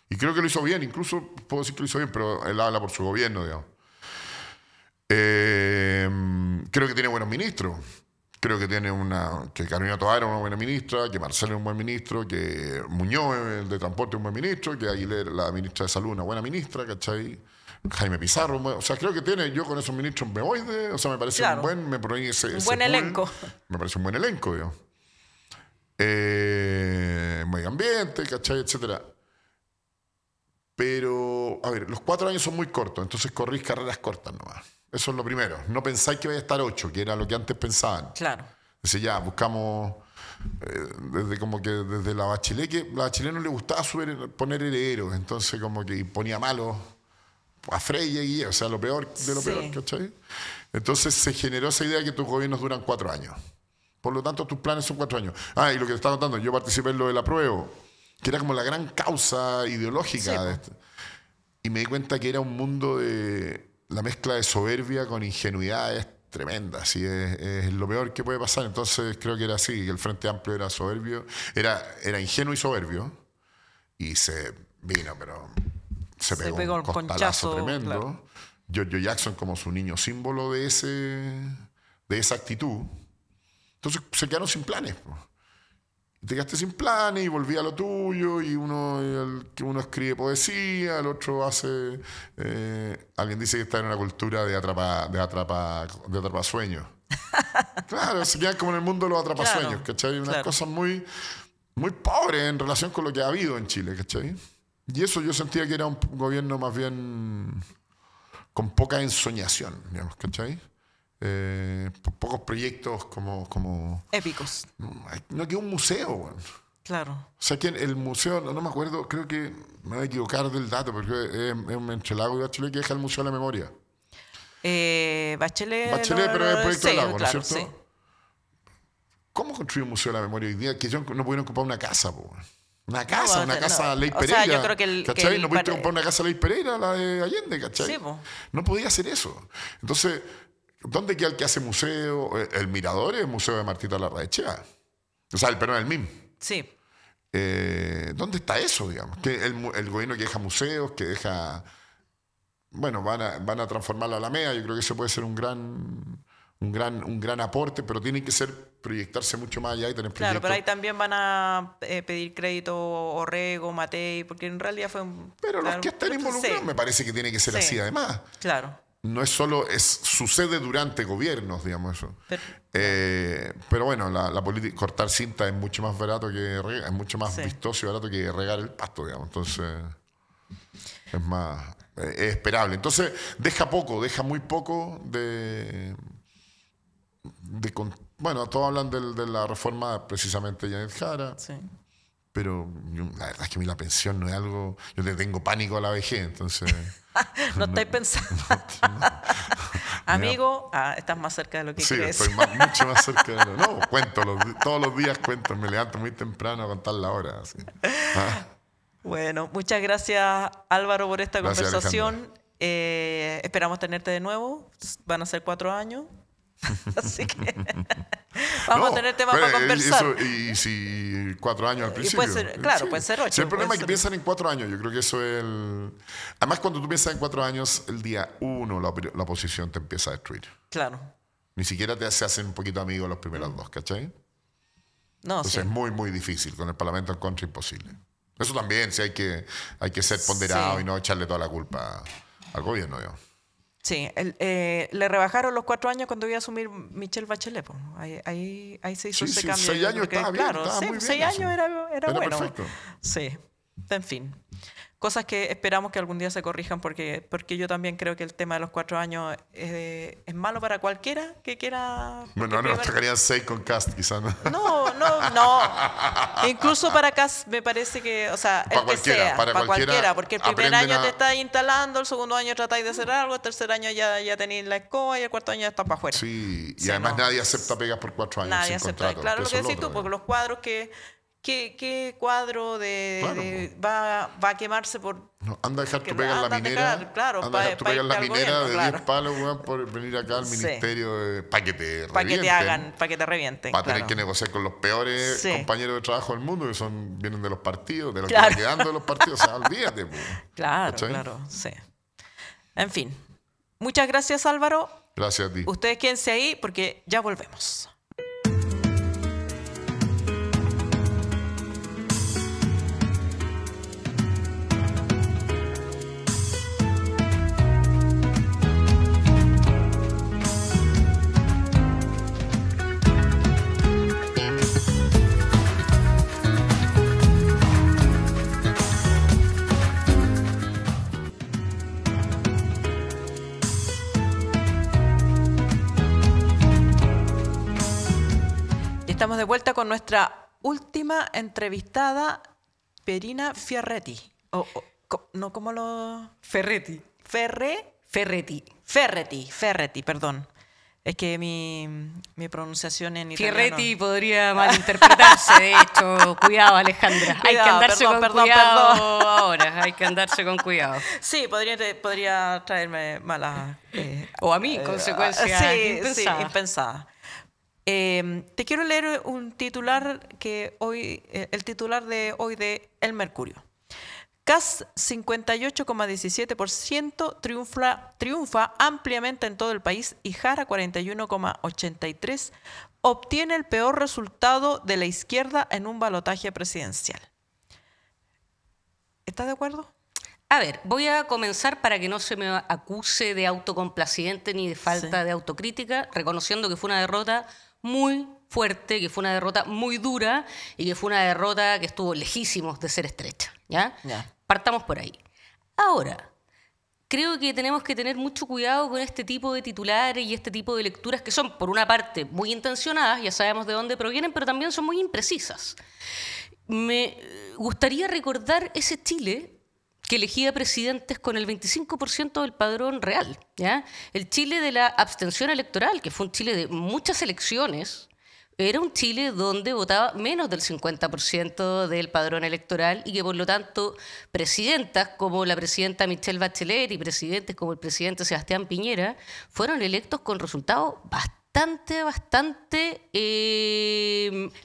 Y creo que lo hizo bien, incluso puedo decir que lo hizo bien, pero él habla por su gobierno, digamos. Creo que tiene buenos ministros. Creo que que Carolina Tovar es una buena ministra, que Marcelo es un buen ministro, que Muñoz, el de transporte, es un buen ministro, que Aguilera, la ministra de salud, una buena ministra, ¿cachai? Jaime Pizarro, o sea, creo que yo con esos ministros me voy me parece un buen, elenco. Me parece un buen elenco, digamos. Medio ambiente, ¿cachai? Etcétera. Pero, a ver, los 4 años son muy cortos, entonces corrís carreras cortas nomás. Eso es lo primero. No pensáis que vaya a estar 8, que era lo que antes pensaban. Claro. Entonces ya, buscamos desde la Bachelet, que a la Bachelet no le gustaba poner herederos, entonces como que ponía malos a Freyre, o sea, lo peor de lo peor, ¿cachai? Entonces se generó esa idea de que tus gobiernos duran 4 años. Por lo tanto, tus planes son 4 años. Y lo que te estaba contando, yo participé en lo del apruebo, que era como la gran causa ideológica de esto. Y me di cuenta que era un mundo de la mezcla de soberbia con ingenuidad es tremenda, así es lo peor que puede pasar. Entonces creo que era así, que el Frente Amplio era soberbio, era ingenuo y soberbio, y se vino, pero se pegó un costalazo tremendo. Claro. Giorgio Jackson como su niño símbolo de esa actitud. Entonces se quedaron sin planes. Te quedaste sin planes y volví a lo tuyo, y uno escribe poesía, el otro hace... alguien dice que está en una cultura de atrapasueños. Claro, se quedan como en el mundo de los atrapasueños, ¿cachai? Unas cosas muy, muy pobres en relación con lo que ha habido en Chile, ¿cachai? Y eso yo sentía que era un gobierno más bien con poca ensoñación, digamos, ¿cachai? Pocos proyectos como... épicos. No quedó un museo, bueno. Claro. O sea, que el museo, no me acuerdo, creo que me voy a equivocar del dato, porque es entre Lago y Bachelet que deja el Museo de la Memoria. Bachelet, pero es el proyecto de Lago, ¿no es cierto? Sí. ¿Cómo construir un Museo de la Memoria hoy día? Que ellos no pudieron ocupar una casa, Una casa Ley Pereira. O sea, yo creo que ¿cachai? No pudiste comprar una casa Ley Pereira, la de Allende, ¿cachai? Sí, po. No podía hacer eso. Entonces, ¿dónde queda el que hace museo? El Mirador es el museo de Martita Larraechea. O sea, el MIM. Sí. ¿Dónde está eso, digamos? Que el gobierno que deja museos, que deja... Bueno, van a transformar la Alameda. Yo creo que eso puede ser un gran aporte, pero tiene que proyectarse mucho más allá y tener proyectos. Claro, pero ahí también van a pedir crédito Orrego, Matei, porque en realidad fue un... Pero los que están involucrados me parece que tiene que ser así además. Claro. No es solo, sucede durante gobiernos, digamos eso. Pero bueno, la política, cortar cinta es mucho más barato que regar, es mucho más vistoso y barato que regar el pasto, digamos. Entonces, es esperable. Entonces, deja muy poco bueno, todos hablan de la reforma precisamente de Janet Jara. Sí. Pero la verdad es que a mí la pensión no es algo... Yo le tengo pánico a la vejez, entonces... No estáis pensando. Amigo, estás más cerca de lo que crees. Sí, estoy mucho más cerca de lo... No, cuento, todos los días cuento. Me levanto muy temprano a contar la hora. Así. Bueno, muchas gracias, Álvaro, por esta conversación. Esperamos tenerte de nuevo. Van a ser 4 años. Así que vamos a tener temas para conversar. Y si 4 años al principio. Puede ser 8. Sí, el problema es que piensan en 4 años. Yo creo que eso es Además, cuando tú piensas en 4 años, el día 1 la oposición te empieza a destruir. Claro. Ni siquiera se hacen un poquito amigos los primeros 2, ¿cachai? No, entonces es muy, muy difícil. Con el Parlamento en contra, imposible. Eso también, sí, hay que ser ponderado y no echarle toda la culpa al gobierno, digamos. Sí, le rebajaron los 4 años cuando iba a asumir Michelle Bachelet. Ahí se hizo ese cambio. 6 años estaba bien, estaba muy bien. 6 años era bueno. Perfecto. Sí, en fin. Cosas que esperamos que algún día se corrijan porque yo también creo que el tema de los 4 años es malo para cualquiera que quiera... Bueno, nos tocarían 6 con Cast, quizás. No. Incluso para Cast me parece que, o sea, para cualquiera, porque el primer año te estáis instalando, el segundo año tratáis de hacer algo, el tercer año ya tenéis la escoba y el cuarto año ya está para afuera. Sí, y además nadie acepta pegas por 4 años. Nadie acepta. Contrato, claro, lo que decís tú, porque los cuadros ¿Qué cuadro va a quemarse por...? No, anda a dejar tu pega en la minera. Anda a dejar tu pega en la minera de 10 palos, weón, por venir acá al ministerio para que te revienten. Para que te revienten. Para tener que negociar con los peores compañeros de trabajo del mundo, que vienen de los partidos, de los que van quedando de los partidos. O sea, olvídate. Claro, sí. En fin. Muchas gracias, Álvaro. Gracias a ti. Ustedes quédense ahí porque ya volvemos. Estamos de vuelta con nuestra última entrevistada, Perina Fierretti. No como los... Ferretti. Ferretti, perdón. Es que mi pronunciación en italiano... Fierretti podría malinterpretarse, de hecho. Cuidado, Alejandra. Hay que andarse con cuidado ahora. Hay que andarse con cuidado. Sí, podría traerme malas... o a mí, consecuencias impensadas. Sí, impensadas. Te quiero leer un titular que hoy, el titular de hoy de El Mercurio. Kast 58,17% triunfa ampliamente en todo el país y Jara 41,83% obtiene el peor resultado de la izquierda en un balotaje presidencial. ¿Estás de acuerdo? A ver, voy a comenzar para que no se me acuse de autocomplaciente ni de falta de autocrítica, reconociendo que fue una derrota muy fuerte, que fue una derrota muy dura y que fue una derrota que estuvo lejísimos de ser estrecha. ¿Ya? Partamos por ahí. Ahora, creo que tenemos que tener mucho cuidado con este tipo de titulares y este tipo de lecturas que son, por una parte, muy intencionadas, ya sabemos de dónde provienen, pero también son muy imprecisas. Me gustaría recordar ese Chile que elegía presidentes con el 25% del padrón real, ¿ya? El Chile de la abstención electoral, que fue un Chile de muchas elecciones, era un Chile donde votaba menos del 50% del padrón electoral y que por lo tanto presidentas como la presidenta Michelle Bachelet y presidentes como el presidente Sebastián Piñera fueron electos con resultados bastante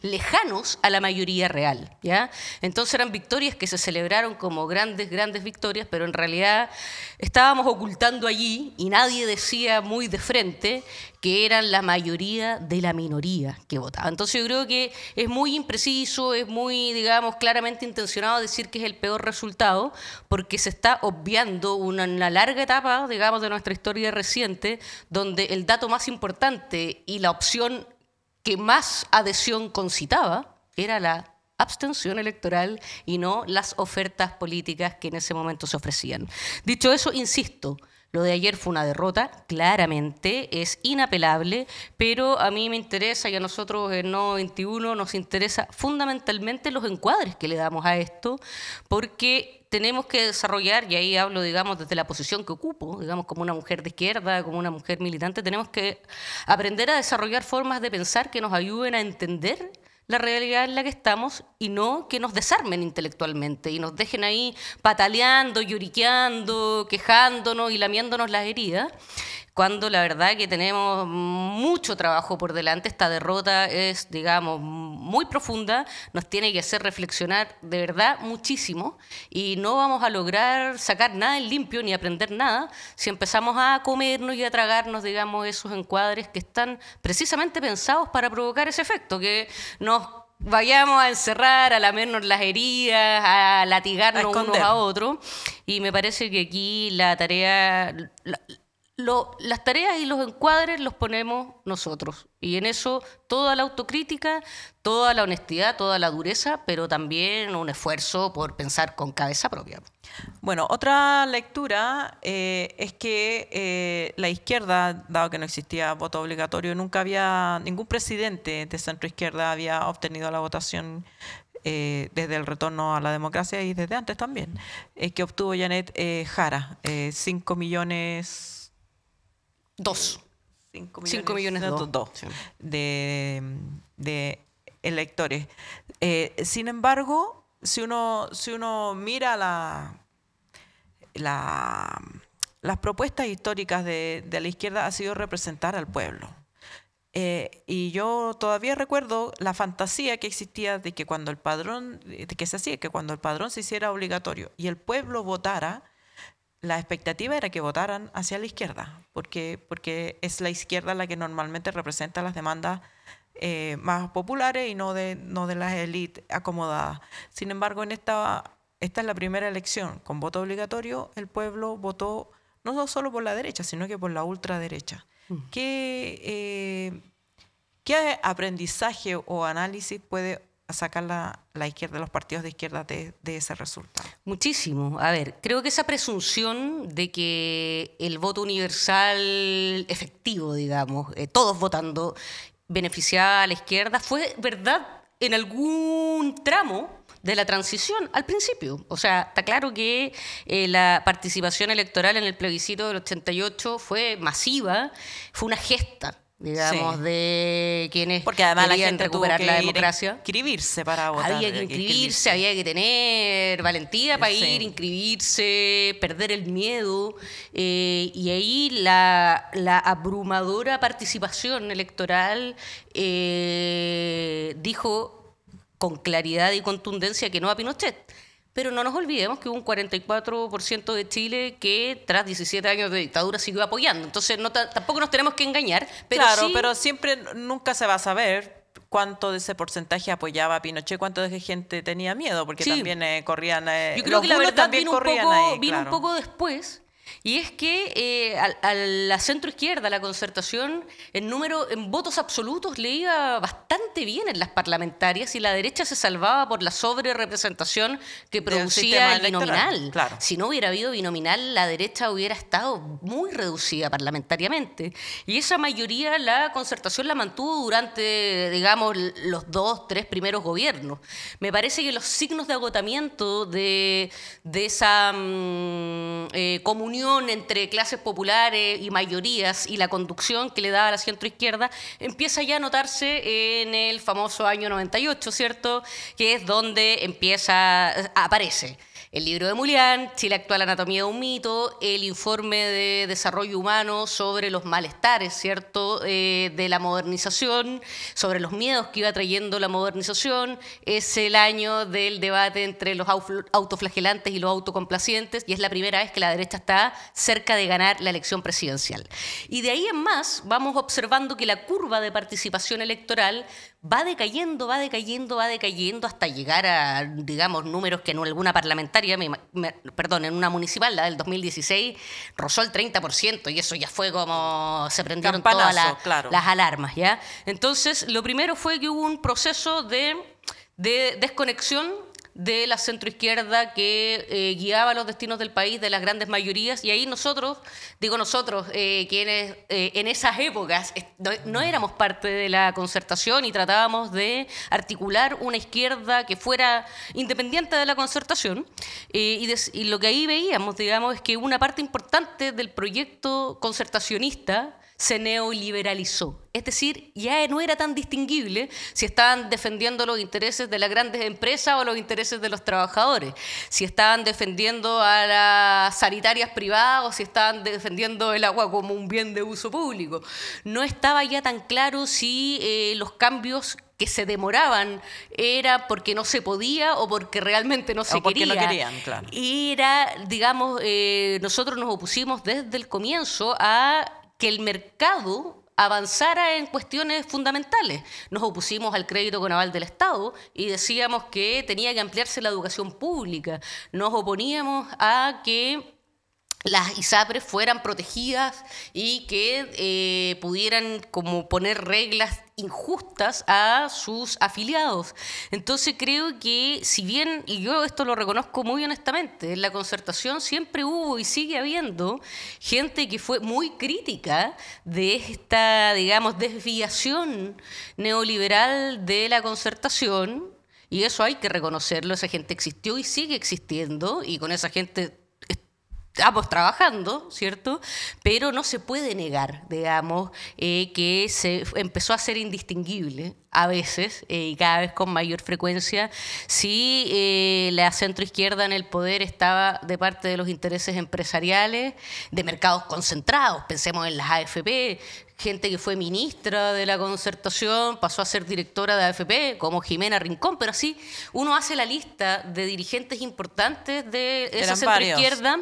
lejanos a la mayoría real, ¿ya? Entonces eran victorias que se celebraron como grandes victorias, pero en realidad estábamos ocultando allí y nadie decía muy de frente que eran la mayoría de la minoría que votaba. Entonces yo creo que es muy impreciso, es muy, digamos, claramente intencionado decir que es el peor resultado, porque se está obviando una larga etapa, digamos, de nuestra historia reciente, donde el dato más importante y la opción que más adhesión concitaba era la abstención electoral y no las ofertas políticas que en ese momento se ofrecían. Dicho eso, insisto, lo de ayer fue una derrota, claramente, es inapelable, pero a mí me interesa y a nosotros en No 21 nos interesa fundamentalmente los encuadres que le damos a esto, porque tenemos que desarrollar, y ahí hablo, digamos, desde la posición que ocupo, digamos, como una mujer de izquierda, como una mujer militante, tenemos que aprender a desarrollar formas de pensar que nos ayuden a entender la realidad en la que estamos y no que nos desarmen intelectualmente y nos dejen ahí pataleando, lloriqueando, quejándonos y lamiéndonos las heridas, cuando la verdad que tenemos mucho trabajo por delante. Esta derrota es, digamos, muy profunda, nos tiene que hacer reflexionar de verdad muchísimo y no vamos a lograr sacar nada en limpio ni aprender nada si empezamos a comernos y a tragarnos, digamos, esos encuadres que están precisamente pensados para provocar ese efecto, que nos vayamos a encerrar, a lamernos las heridas, a latigarnos unos a otros. Y me parece que aquí la tarea... las tareas y los encuadres los ponemos nosotros. Y en eso toda la autocrítica, toda la honestidad, toda la dureza, pero también un esfuerzo por pensar con cabeza propia. Bueno, otra lectura es que la izquierda, dado que no existía voto obligatorio, ningún presidente de centroizquierda había obtenido la votación desde el retorno a la democracia y desde antes también, que obtuvo Janet Jara, 5 millones... 5 millones sí. de electores. Sin embargo, si uno mira las propuestas históricas de la izquierda, ha sido representar al pueblo. Y yo todavía recuerdo la fantasía que existía de que cuando el padrón se hiciera obligatorio y el pueblo votara, la expectativa era que votaran hacia la izquierda, porque es la izquierda la que normalmente representa las demandas más populares y no de las élites acomodadas. Sin embargo, esta es la primera elección con voto obligatorio. El pueblo votó no solo por la derecha, sino que por la ultraderecha. ¿Qué aprendizaje o análisis puede sacar la izquierda, los partidos de izquierda de ese resultado? Muchísimo. A ver, creo que esa presunción de que el voto universal efectivo, digamos, todos votando, beneficiaba a la izquierda, fue verdad en algún tramo de la transición al principio. O sea, está claro que la participación electoral en el plebiscito del 88 fue masiva, fue una gesta, digamos, de quienes porque además querían la gente recuperar tuvo la que democracia. Inscribirse para votar. Había que inscribirse, había que tener valentía para ir, inscribirse, perder el miedo. Y ahí la abrumadora participación electoral dijo con claridad y contundencia que no a Pinochet. Pero no nos olvidemos que hubo un 44% de Chile que tras 17 años de dictadura siguió apoyando. Entonces tampoco nos tenemos que engañar. Pero claro, sí, pero siempre, nunca se va a saber cuánto de ese porcentaje apoyaba a Pinochet, cuánto de gente tenía miedo, porque sí, también corrían... yo creo que la verdad vino claro. un poco después. Y es que a la centroizquierda, la Concertación, en votos absolutos le iba bastante bien en las parlamentarias y la derecha se salvaba por la sobrerepresentación que producía el binominal. Claro. Si no hubiera habido binominal, la derecha hubiera estado muy reducida parlamentariamente. Y esa mayoría la Concertación la mantuvo durante, digamos, los 2-3 primeros gobiernos. Me parece que los signos de agotamiento de esa comunión entre clases populares y mayorías y la conducción que le daba la centroizquierda empieza ya a notarse en el famoso año 98, ¿cierto? Que es donde aparece el libro de Mulián, Chile actual, anatomía de un mito, el informe de desarrollo humano sobre los malestares, ¿cierto?, de la modernización, sobre los miedos que iba trayendo la modernización. Es el año del debate entre los autoflagelantes y los autocomplacientes, y es la primera vez que la derecha está cerca de ganar la elección presidencial. Y de ahí en más vamos observando que la curva de participación electoral va decayendo hasta llegar a, digamos, números que en alguna parlamentaria, en una municipal, la del 2016, rozó el 30%, y eso ya fue como se prendieron todas las alarmas, ¿ya? Entonces, lo primero fue que hubo un proceso de desconexión de la centroizquierda que guiaba los destinos del país, de las grandes mayorías, y ahí nosotros, quienes en esas épocas no éramos parte de la Concertación y tratábamos de articular una izquierda que fuera independiente de la Concertación, y lo que ahí veíamos, digamos, es que una parte importante del proyecto concertacionista se neoliberalizó. Es decir, ya no era tan distinguible si estaban defendiendo los intereses de las grandes empresas o los intereses de los trabajadores, si estaban defendiendo a las sanitarias privadas o si estaban defendiendo el agua como un bien de uso público. No estaba ya tan claro si los cambios que se demoraban era porque no se podía o porque realmente no se quería. No querían, claro. Y era, digamos, nosotros nos opusimos desde el comienzo a que el mercado avanzara en cuestiones fundamentales. Nos opusimos al crédito con aval del Estado y decíamos que tenía que ampliarse la educación pública. Nos oponíamos a que las ISAPRES fueran protegidas y que pudieran como poner reglas injustas a sus afiliados. Entonces creo que, si bien, y yo esto lo reconozco muy honestamente, en la Concertación siempre hubo y sigue habiendo gente que fue muy crítica de esta, digamos, desviación neoliberal de la Concertación, y eso hay que reconocerlo. Esa gente existió y sigue existiendo, y con esa gente estamos trabajando, ¿cierto? Pero no se puede negar, digamos, que se empezó a ser indistinguible a veces y cada vez con mayor frecuencia si la centroizquierda en el poder estaba de parte de los intereses empresariales, de mercados concentrados. Pensemos en las AFP. Gente que fue ministra de la Concertación pasó a ser directora de AFP, como Jimena Rincón, pero así uno hace la lista de dirigentes importantes de esa centroizquierda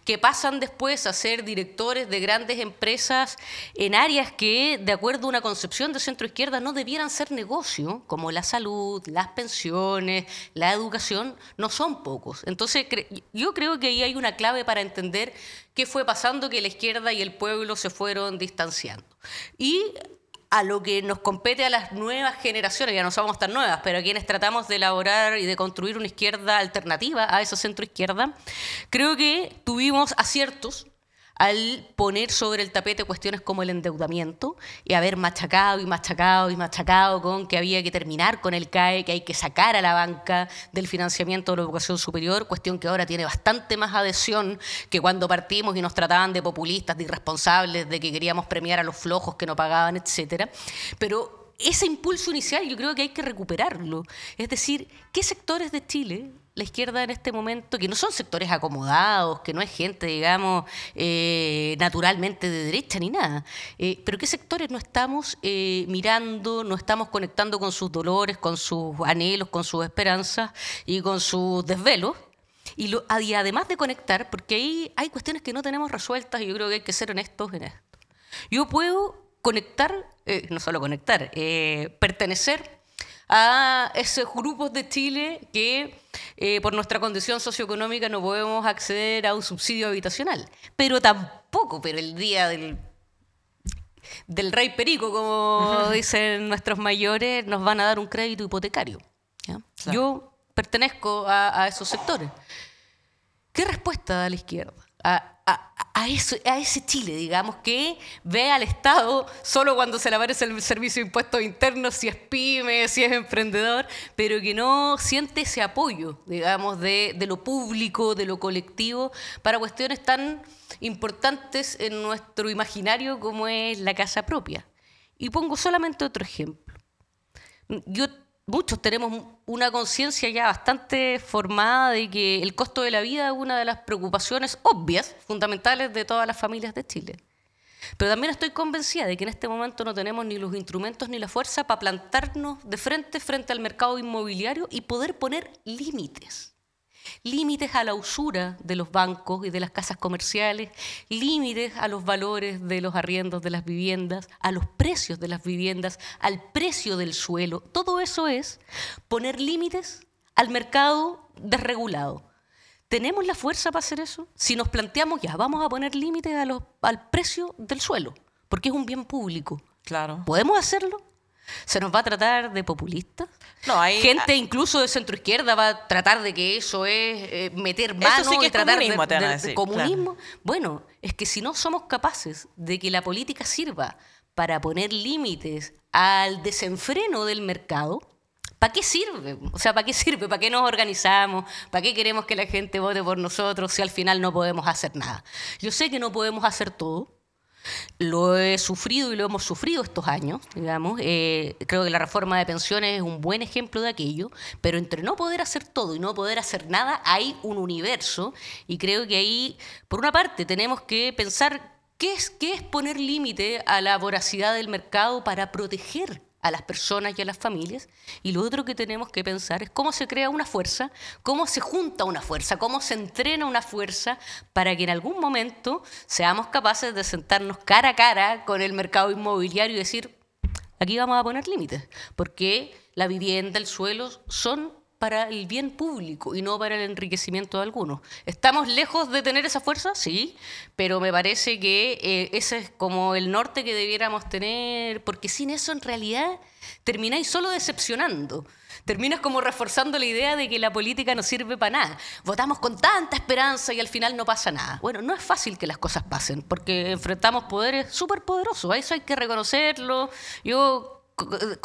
que pasan después a ser directores de grandes empresas en áreas que, de acuerdo a una concepción de centroizquierda, no debieran ser negocio, como la salud, las pensiones, la educación. No son pocos. Entonces, yo creo que ahí hay una clave para entender qué fue pasando, que la izquierda y el pueblo se fueron distanciando. Y a lo que nos compete a las nuevas generaciones, ya no somos tan nuevas, pero a quienes tratamos de elaborar y de construir una izquierda alternativa a esa centroizquierda, creo que tuvimos aciertos al poner sobre el tapete cuestiones como el endeudamiento y haber machacado y machacado y machacado con que había que terminar con el CAE, que hay que sacar a la banca del financiamiento de la educación superior, cuestión que ahora tiene bastante más adhesión que cuando partimos y nos trataban de populistas, de irresponsables, de que queríamos premiar a los flojos que no pagaban, etcétera. Pero ese impulso inicial yo creo que hay que recuperarlo. Es decir, ¿qué sectores de Chile, la izquierda en este momento, que no son sectores acomodados, que no es gente, digamos, naturalmente de derecha ni nada, pero qué sectores no estamos mirando, no estamos conectando con sus dolores, con sus anhelos, con sus esperanzas y con sus desvelos? Y además de conectar, porque ahí hay cuestiones que no tenemos resueltas y yo creo que hay que ser honestos en esto. Yo puedo conectar, no solo conectar, pertenecer a esos grupos de Chile que por nuestra condición socioeconómica no podemos acceder a un subsidio habitacional. Pero tampoco, pero el día del rey perico, como dicen nuestros mayores, nos van a dar un crédito hipotecario. ¿Ya? Claro. Yo pertenezco a esos sectores. ¿Qué respuesta da la izquierda a ese Chile, digamos, que ve al Estado solo cuando se le aparece el servicio de impuestos internos, si es pyme, si es emprendedor, pero que no siente ese apoyo, digamos, de lo público, de lo colectivo, para cuestiones tan importantes en nuestro imaginario como es la casa propia? Y pongo solamente otro ejemplo. Muchos tenemos una conciencia ya bastante formada de que el costo de la vida es una de las preocupaciones obvias, fundamentales de todas las familias de Chile. Pero también estoy convencida de que en este momento no tenemos ni los instrumentos ni la fuerza para plantarnos de frente al mercado inmobiliario y poder poner límites. Límites a la usura de los bancos y de las casas comerciales, límites a los valores de los arriendos de las viviendas, a los precios de las viviendas, al precio del suelo. Todo eso es poner límites al mercado desregulado. ¿Tenemos la fuerza para hacer eso? Si nos planteamos, ya, vamos a poner límites al precio del suelo, porque es un bien público. Claro. ¿Podemos hacerlo? ¿Se nos va a tratar de populistas? No, gente incluso de centroizquierda va a tratar de que eso es meter mano eso sí que y tratar de comunismo. Claro. Bueno, es que si no somos capaces de que la política sirva para poner límites al desenfreno del mercado, ¿para qué sirve? O sea, ¿para qué sirve? ¿Para qué nos organizamos? ¿Para qué queremos que la gente vote por nosotros si al final no podemos hacer nada? Yo sé que no podemos hacer todo. Lo he sufrido y lo hemos sufrido estos años, digamos. Creo que la reforma de pensiones es un buen ejemplo de aquello, pero entre no poder hacer todo y no poder hacer nada hay un universo y creo que ahí, por una parte, tenemos que pensar qué es poner límite a la voracidad del mercado para proteger a las personas y a las familias, y lo otro que tenemos que pensar es cómo se crea una fuerza, cómo se junta una fuerza, cómo se entrena una fuerza para que en algún momento seamos capaces de sentarnos cara a cara con el mercado inmobiliario y decir, aquí vamos a poner límites, porque la vivienda, el suelo son para el bien público y no para el enriquecimiento de algunos. ¿Estamos lejos de tener esa fuerza? Sí, pero me parece que ese es como el norte que debiéramos tener, porque sin eso en realidad termináis solo decepcionando. Terminas como reforzando la idea de que la política no sirve para nada. Votamos con tanta esperanza y al final no pasa nada. Bueno, no es fácil que las cosas pasen, porque enfrentamos poderes súper poderosos, eso hay que reconocerlo. Yo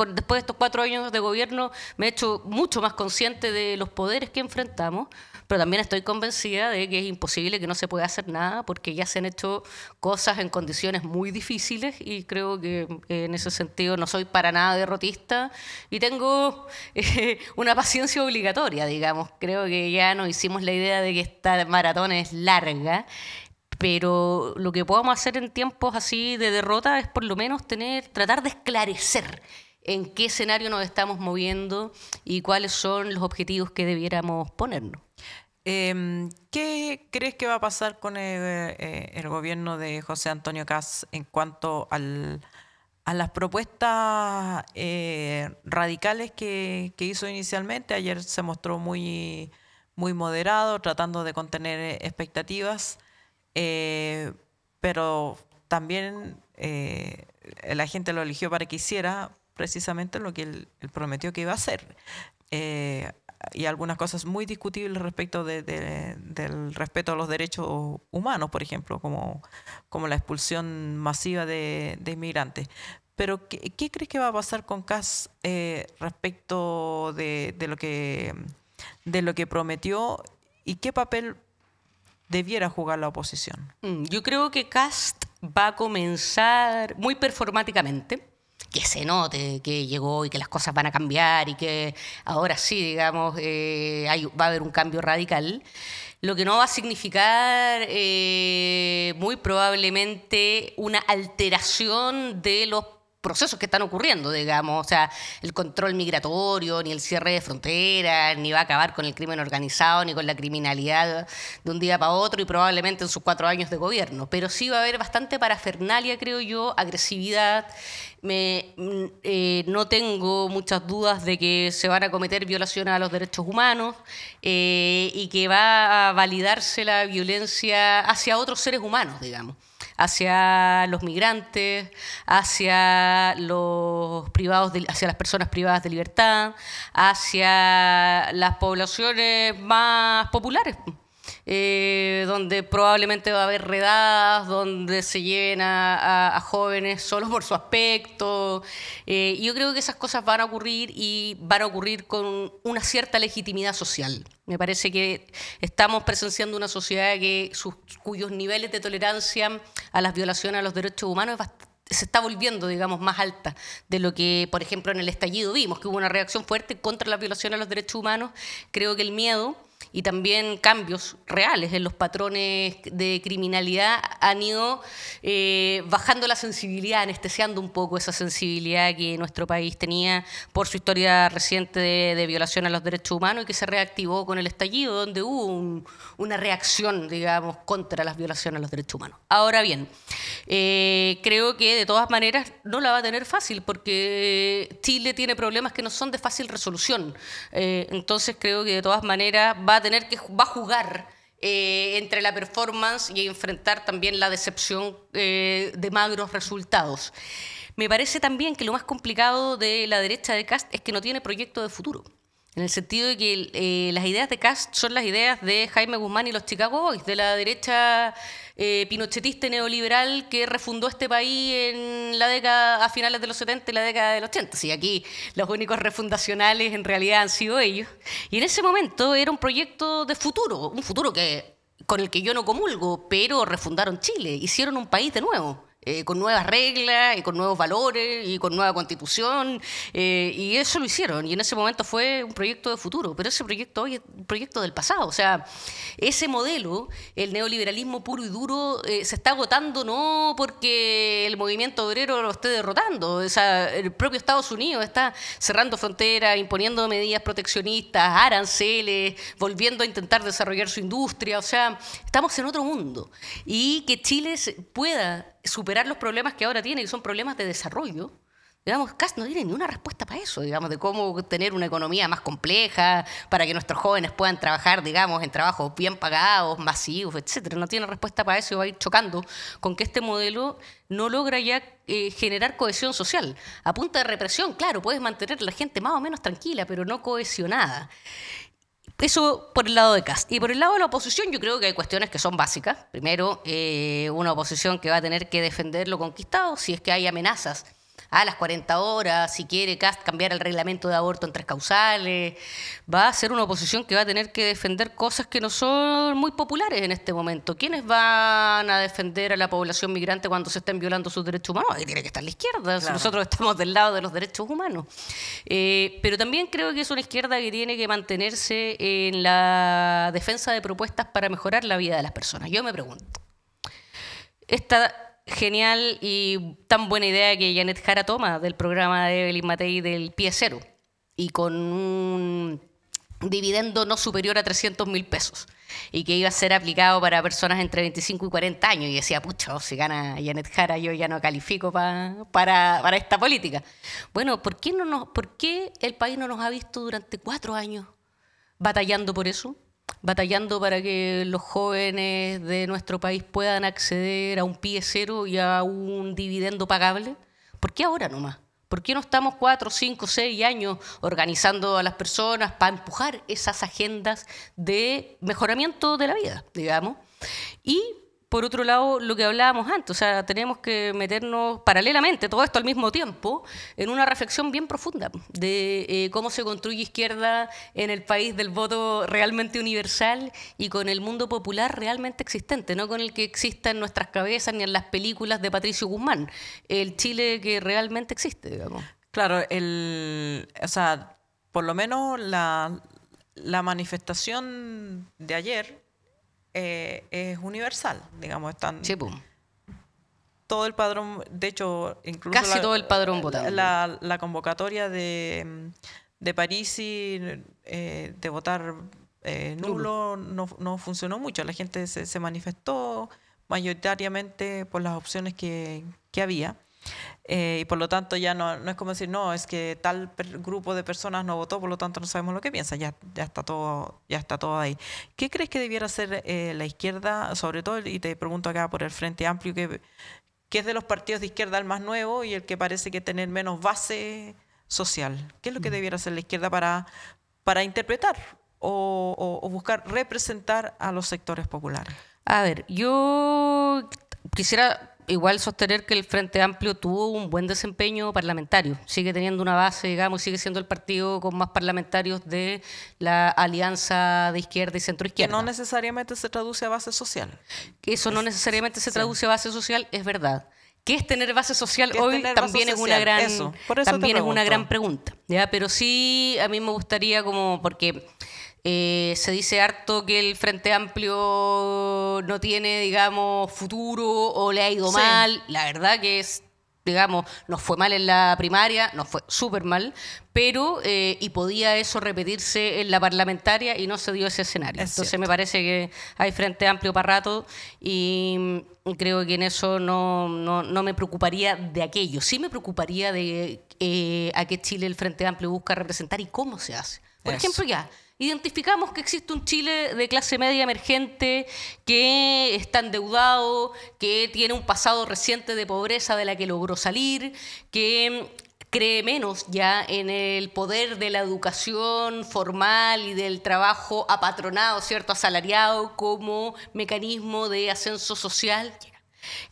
después de estos 4 años de gobierno me he hecho mucho más consciente de los poderes que enfrentamos, pero también estoy convencida de que es imposible, que no se pueda hacer nada, porque ya se han hecho cosas en condiciones muy difíciles y creo que en ese sentido no soy para nada derrotista y tengo una paciencia obligatoria, digamos. Creo que ya nos hicimos la idea de que esta maratón es larga, pero lo que podamos hacer en tiempos así de derrota es por lo menos tratar de esclarecer en qué escenario nos estamos moviendo y cuáles son los objetivos que debiéramos ponernos. ¿Qué crees que va a pasar con el gobierno de José Antonio Kast en cuanto a las propuestas radicales que hizo inicialmente? Ayer se mostró muy, muy moderado, tratando de contener expectativas. Pero también la gente lo eligió para que hiciera precisamente lo que él prometió que iba a hacer. y algunas cosas muy discutibles respecto del respeto a los derechos humanos, por ejemplo, como la expulsión masiva de inmigrantes. Pero, ¿qué crees que va a pasar con Kast respecto de lo que prometió y qué papel debiera jugar la oposición? Yo creo que Kast va a comenzar muy performáticamente, que se note que llegó y que las cosas van a cambiar y que ahora sí, digamos, va a haber un cambio radical. Lo que no va a significar muy probablemente una alteración de los procesos que están ocurriendo, digamos, o sea, el control migratorio, ni el cierre de fronteras, ni va a acabar con el crimen organizado, ni con la criminalidad de un día para otro y probablemente en sus 4 años de gobierno. Pero sí va a haber bastante parafernalia, creo yo, agresividad. No tengo muchas dudas de que se van a cometer violaciones a los derechos humanos y que va a validarse la violencia hacia otros seres humanos, digamos, hacia los migrantes, hacia los privados, hacia las personas privadas de libertad, hacia las poblaciones más populares, donde probablemente va a haber redadas, donde se lleven a jóvenes solo por su aspecto. Yo creo que esas cosas van a ocurrir y van a ocurrir con una cierta legitimidad social. Me parece que estamos presenciando una sociedad cuyos niveles de tolerancia a las violaciones a los derechos humanos se está volviendo, digamos, más alta de lo que, por ejemplo, en el estallido vimos, que hubo una reacción fuerte contra la violación a los derechos humanos. Creo que el miedo y también cambios reales en los patrones de criminalidad han ido bajando la sensibilidad, anestesiando un poco esa sensibilidad que nuestro país tenía por su historia reciente de violación a los derechos humanos y que se reactivó con el estallido, donde hubo una reacción, digamos, contra las violaciones a los derechos humanos. Ahora bien, creo que de todas maneras no la va a tener fácil porque Chile tiene problemas que no son de fácil resolución. Entonces creo que de todas maneras va a jugar entre la performance y enfrentar también la decepción de magros resultados. Me parece también que lo más complicado de la derecha de Kast es que no tiene proyecto de futuro, en el sentido de que las ideas de Kast son las ideas de Jaime Guzmán y los Chicago Boys, de la derecha pinochetista y neoliberal que refundó este país a finales de los 70 y la década del 80. Sí, aquí los únicos refundacionales en realidad han sido ellos. Y en ese momento era un proyecto de futuro, un futuro con el que yo no comulgo, pero refundaron Chile, hicieron un país de nuevo. Con nuevas reglas y con nuevos valores y con nueva constitución y eso lo hicieron y en ese momento fue un proyecto de futuro, pero ese proyecto hoy es un proyecto del pasado. O sea, ese modelo, el neoliberalismo puro y duro, se está agotando no porque el movimiento obrero lo esté derrotando. O sea, el propio Estados Unidos está cerrando fronteras, imponiendo medidas proteccionistas, aranceles, volviendo a intentar desarrollar su industria. O sea, estamos en otro mundo y que Chile pueda superar los problemas que ahora tiene, que son problemas de desarrollo. Digamos, Kast no tiene ni una respuesta para eso, digamos, de cómo tener una economía más compleja, para que nuestros jóvenes puedan trabajar, digamos, en trabajos bien pagados, masivos, etcétera. No tiene respuesta para eso y va a ir chocando con que este modelo no logra ya generar cohesión social. A punta de represión, claro, puedes mantener a la gente más o menos tranquila, pero no cohesionada. Eso por el lado de Kast. Y por el lado de la oposición yo creo que hay cuestiones que son básicas. Primero, una oposición que va a tener que defender lo conquistado si es que hay amenazas a las 40 horas, si quiere Kast cambiar el reglamento de aborto en 3 causales. Va a ser una oposición que va a tener que defender cosas que no son muy populares en este momento. ¿Quiénes van a defender a la población migrante cuando se estén violando sus derechos humanos? Ahí tiene que estar la izquierda, claro. Si nosotros estamos del lado de los derechos humanos. Pero también creo que es una izquierda que tiene que mantenerse en la defensa de propuestas para mejorar la vida de las personas. Yo me pregunto, esta genial y tan buena idea que Janet Jara toma del programa de Evelyn Matei del pie cero y con un dividendo no superior a 300.000 pesos y que iba a ser aplicado para personas entre 25 y 40 años y decía, pucha, si gana Janet Jara yo ya no califico para esta política. Bueno, ¿por qué el país no nos ha visto durante 4 años batallando por eso? Batallando para que los jóvenes de nuestro país puedan acceder a un pie cero y a un dividendo pagable. ¿Por qué ahora nomás? ¿Por qué no estamos 4, 5, 6 años organizando a las personas para empujar esas agendas de mejoramiento de la vida, digamos? Y por otro lado, lo que hablábamos antes, o sea, tenemos que meternos paralelamente, todo esto al mismo tiempo, en una reflexión bien profunda de cómo se construye izquierda en el país del voto realmente universal y con el mundo popular realmente existente, no con el que exista en nuestras cabezas ni en las películas de Patricio Guzmán, el Chile que realmente existe, digamos. Claro, o sea, por lo menos la manifestación de ayer es universal, digamos, están Sí, pum. todo el padrón, de hecho, incluso Casi todo el padrón votado. la convocatoria de Parisi de votar nulo no funcionó mucho, la gente se manifestó mayoritariamente por las opciones que había. Y por lo tanto ya no es como decir, no, es que tal grupo de personas no votó, por lo tanto no sabemos lo que piensa, ya está todo ahí. ¿Qué crees que debiera hacer la izquierda, sobre todo, y te pregunto acá por el Frente Amplio, que es de los partidos de izquierda el más nuevo y el que parece que tener menos base social? ¿Qué es lo que debiera hacer la izquierda para interpretar o buscar representar a los sectores populares? A ver, yo quisiera igual sostener que el Frente Amplio tuvo un buen desempeño parlamentario. Sigue teniendo una base, digamos, sigue siendo el partido con más parlamentarios de la alianza de izquierda y centroizquierda. Que no necesariamente se traduce a base social. Que eso no necesariamente se traduce a base social, es verdad. ¿Qué es tener base social hoy? También es una gran, también es una gran pregunta, ¿ya? Pero sí, a mí me gustaría como, porque se dice harto que el Frente Amplio no tiene, digamos, futuro o le ha ido mal. La verdad que es, digamos, nos fue mal en la primaria, nos fue súper mal, pero y podía eso repetirse en la parlamentaria y no se dio ese escenario. Entonces me parece que hay Frente Amplio para rato y creo que en eso no me preocuparía de aquello. Sí me preocuparía de a qué Chile el Frente Amplio busca representar y cómo se hace. Por ejemplo, ya identificamos que existe un Chile de clase media emergente que está endeudado, que tiene un pasado reciente de pobreza de la que logró salir, que cree menos ya en el poder de la educación formal y del trabajo apatronado, ¿cierto?, asalariado como mecanismo de ascenso social,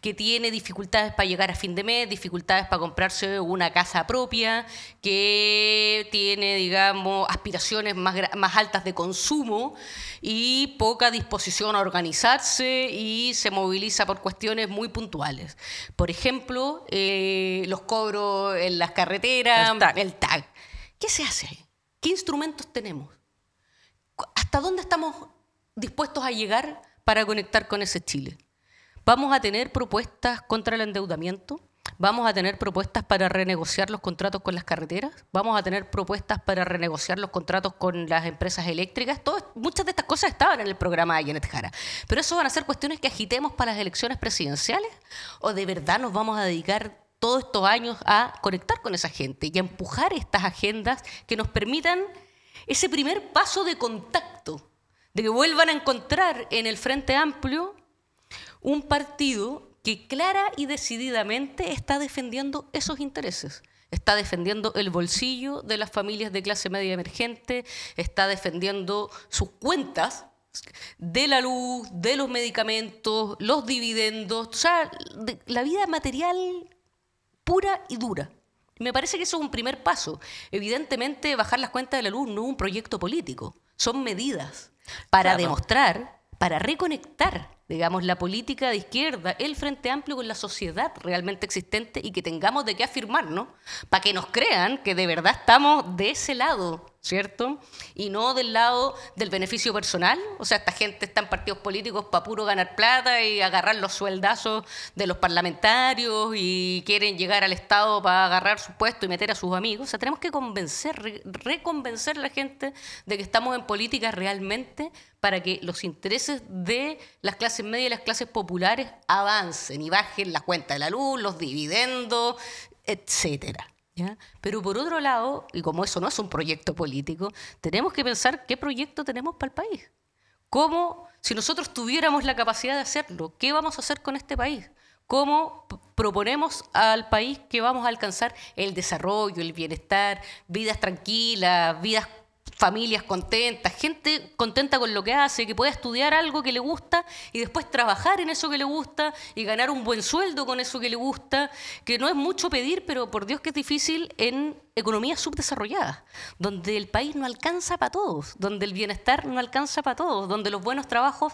que tiene dificultades para llegar a fin de mes, dificultades para comprarse una casa propia, que tiene, digamos, aspiraciones más altas de consumo y poca disposición a organizarse y se moviliza por cuestiones muy puntuales. Por ejemplo, los cobros en las carreteras, el TAG. ¿Qué se hace ahí? ¿Qué instrumentos tenemos? ¿Hasta dónde estamos dispuestos a llegar para conectar con ese Chile? ¿Vamos a tener propuestas contra el endeudamiento? ¿Vamos a tener propuestas para renegociar los contratos con las carreteras? ¿Vamos a tener propuestas para renegociar los contratos con las empresas eléctricas? Muchas de estas cosas estaban en el programa de Janet Jara. ¿Pero eso van a ser cuestiones que agitemos para las elecciones presidenciales? ¿O de verdad nos vamos a dedicar todos estos años a conectar con esa gente y a empujar estas agendas que nos permitan ese primer paso de contacto, de que vuelvan a encontrar en el Frente Amplio un partido que clara y decididamente está defendiendo esos intereses? Está defendiendo el bolsillo de las familias de clase media emergente, está defendiendo sus cuentas de la luz, de los medicamentos, los dividendos, o sea, la vida material pura y dura. Me parece que eso es un primer paso. Evidentemente, bajar las cuentas de la luz no es un proyecto político, son medidas para demostrar, para reconectar, digamos, la política de izquierda, el Frente Amplio con la sociedad realmente existente y que tengamos de qué afirmarnos para que nos crean que de verdad estamos de ese lado, ¿cierto? Y no del lado del beneficio personal. O sea, esta gente está en partidos políticos para puro ganar plata y agarrar los sueldazos de los parlamentarios y quieren llegar al Estado para agarrar su puesto y meter a sus amigos. O sea, tenemos que reconvencer a la gente de que estamos en política realmente para que los intereses de las clases medias y las clases populares avancen y bajen las cuentas de la luz, los dividendos, etcétera. ¿Ya? Pero por otro lado, y como eso no es un proyecto político, tenemos que pensar qué proyecto tenemos para el país. ¿Cómo, si nosotros tuviéramos la capacidad de hacerlo, qué vamos a hacer con este país? cómo proponemos al país que vamos a alcanzar el desarrollo, el bienestar, vidas tranquilas, familias contentas, gente contenta con lo que hace, que pueda estudiar algo que le gusta y después trabajar en eso que le gusta y ganar un buen sueldo con eso que le gusta, que no es mucho pedir, pero por Dios que es difícil en economías subdesarrolladas, donde el país no alcanza para todos, donde el bienestar no alcanza para todos, donde los buenos trabajos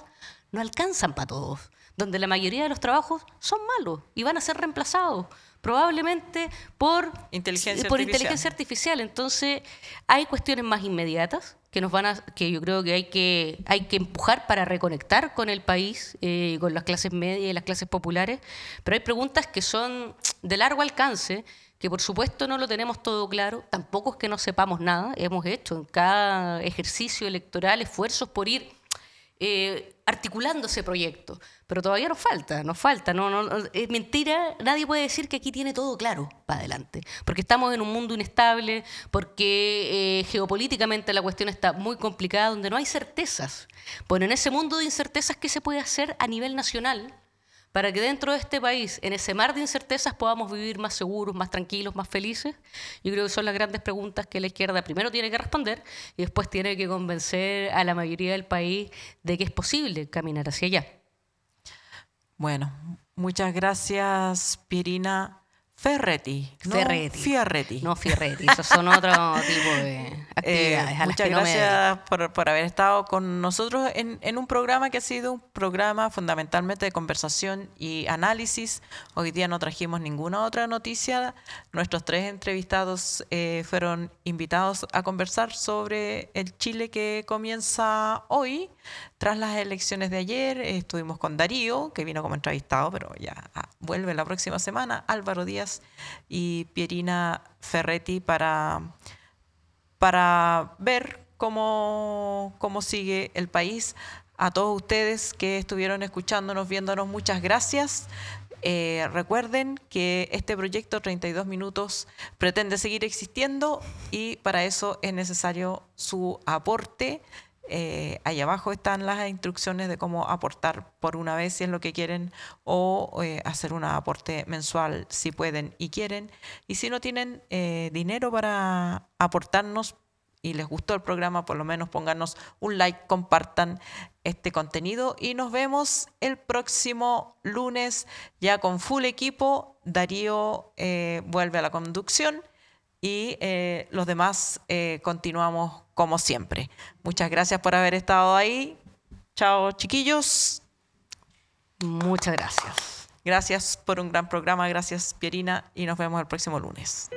no alcanzan para todos, donde la mayoría de los trabajos son malos y van a ser reemplazados probablemente por inteligencia artificial. Entonces, hay cuestiones más inmediatas que yo creo que hay que empujar para reconectar con el país, con las clases medias y las clases populares, pero hay preguntas que son de largo alcance, que por supuesto no lo tenemos todo claro, tampoco es que no sepamos nada, hemos hecho en cada ejercicio electoral esfuerzos por ir articulando ese proyecto, pero todavía nos falta, es mentira, nadie puede decir que aquí tiene todo claro para adelante, porque estamos en un mundo inestable, porque geopolíticamente la cuestión está muy complicada, donde no hay certezas. Bueno, en ese mundo de incertezas, ¿qué se puede hacer a nivel nacional para que dentro de este país, en ese mar de incertezas, podamos vivir más seguros, más tranquilos, más felices? Yo creo que son las grandes preguntas que la izquierda primero tiene que responder y después tiene que convencer a la mayoría del país de que es posible caminar hacia allá. Bueno, muchas gracias, Pierina Ferretti. Fierretti. No, Fierretti. Esos son otro tipo de actividades. Muchas gracias por haber estado con nosotros en un programa que ha sido un programa fundamentalmente de conversación y análisis. Hoy día no trajimos ninguna otra noticia. Nuestros 3 entrevistados fueron invitados a conversar sobre el Chile que comienza hoy. Tras las elecciones de ayer, estuvimos con Darío, que vino como entrevistado, pero ya vuelve la próxima semana, Álvaro Díaz y Pierina Ferretti para ver cómo sigue el país. A todos ustedes que estuvieron escuchándonos, viéndonos, muchas gracias. Recuerden que este proyecto 32 Minutos pretende seguir existiendo y para eso es necesario su aporte. Ahí abajo están las instrucciones de cómo aportar por una vez si es lo que quieren o hacer un aporte mensual si pueden y quieren. Y si no tienen dinero para aportarnos y les gustó el programa, por lo menos pónganos un like, compartan este contenido y nos vemos el próximo lunes ya con full equipo. Darío vuelve a la conducción y los demás continuamos como siempre. Muchas gracias por haber estado ahí. Chao, chiquillos. Muchas gracias. Gracias por un gran programa. Gracias, Pierina. Y nos vemos el próximo lunes.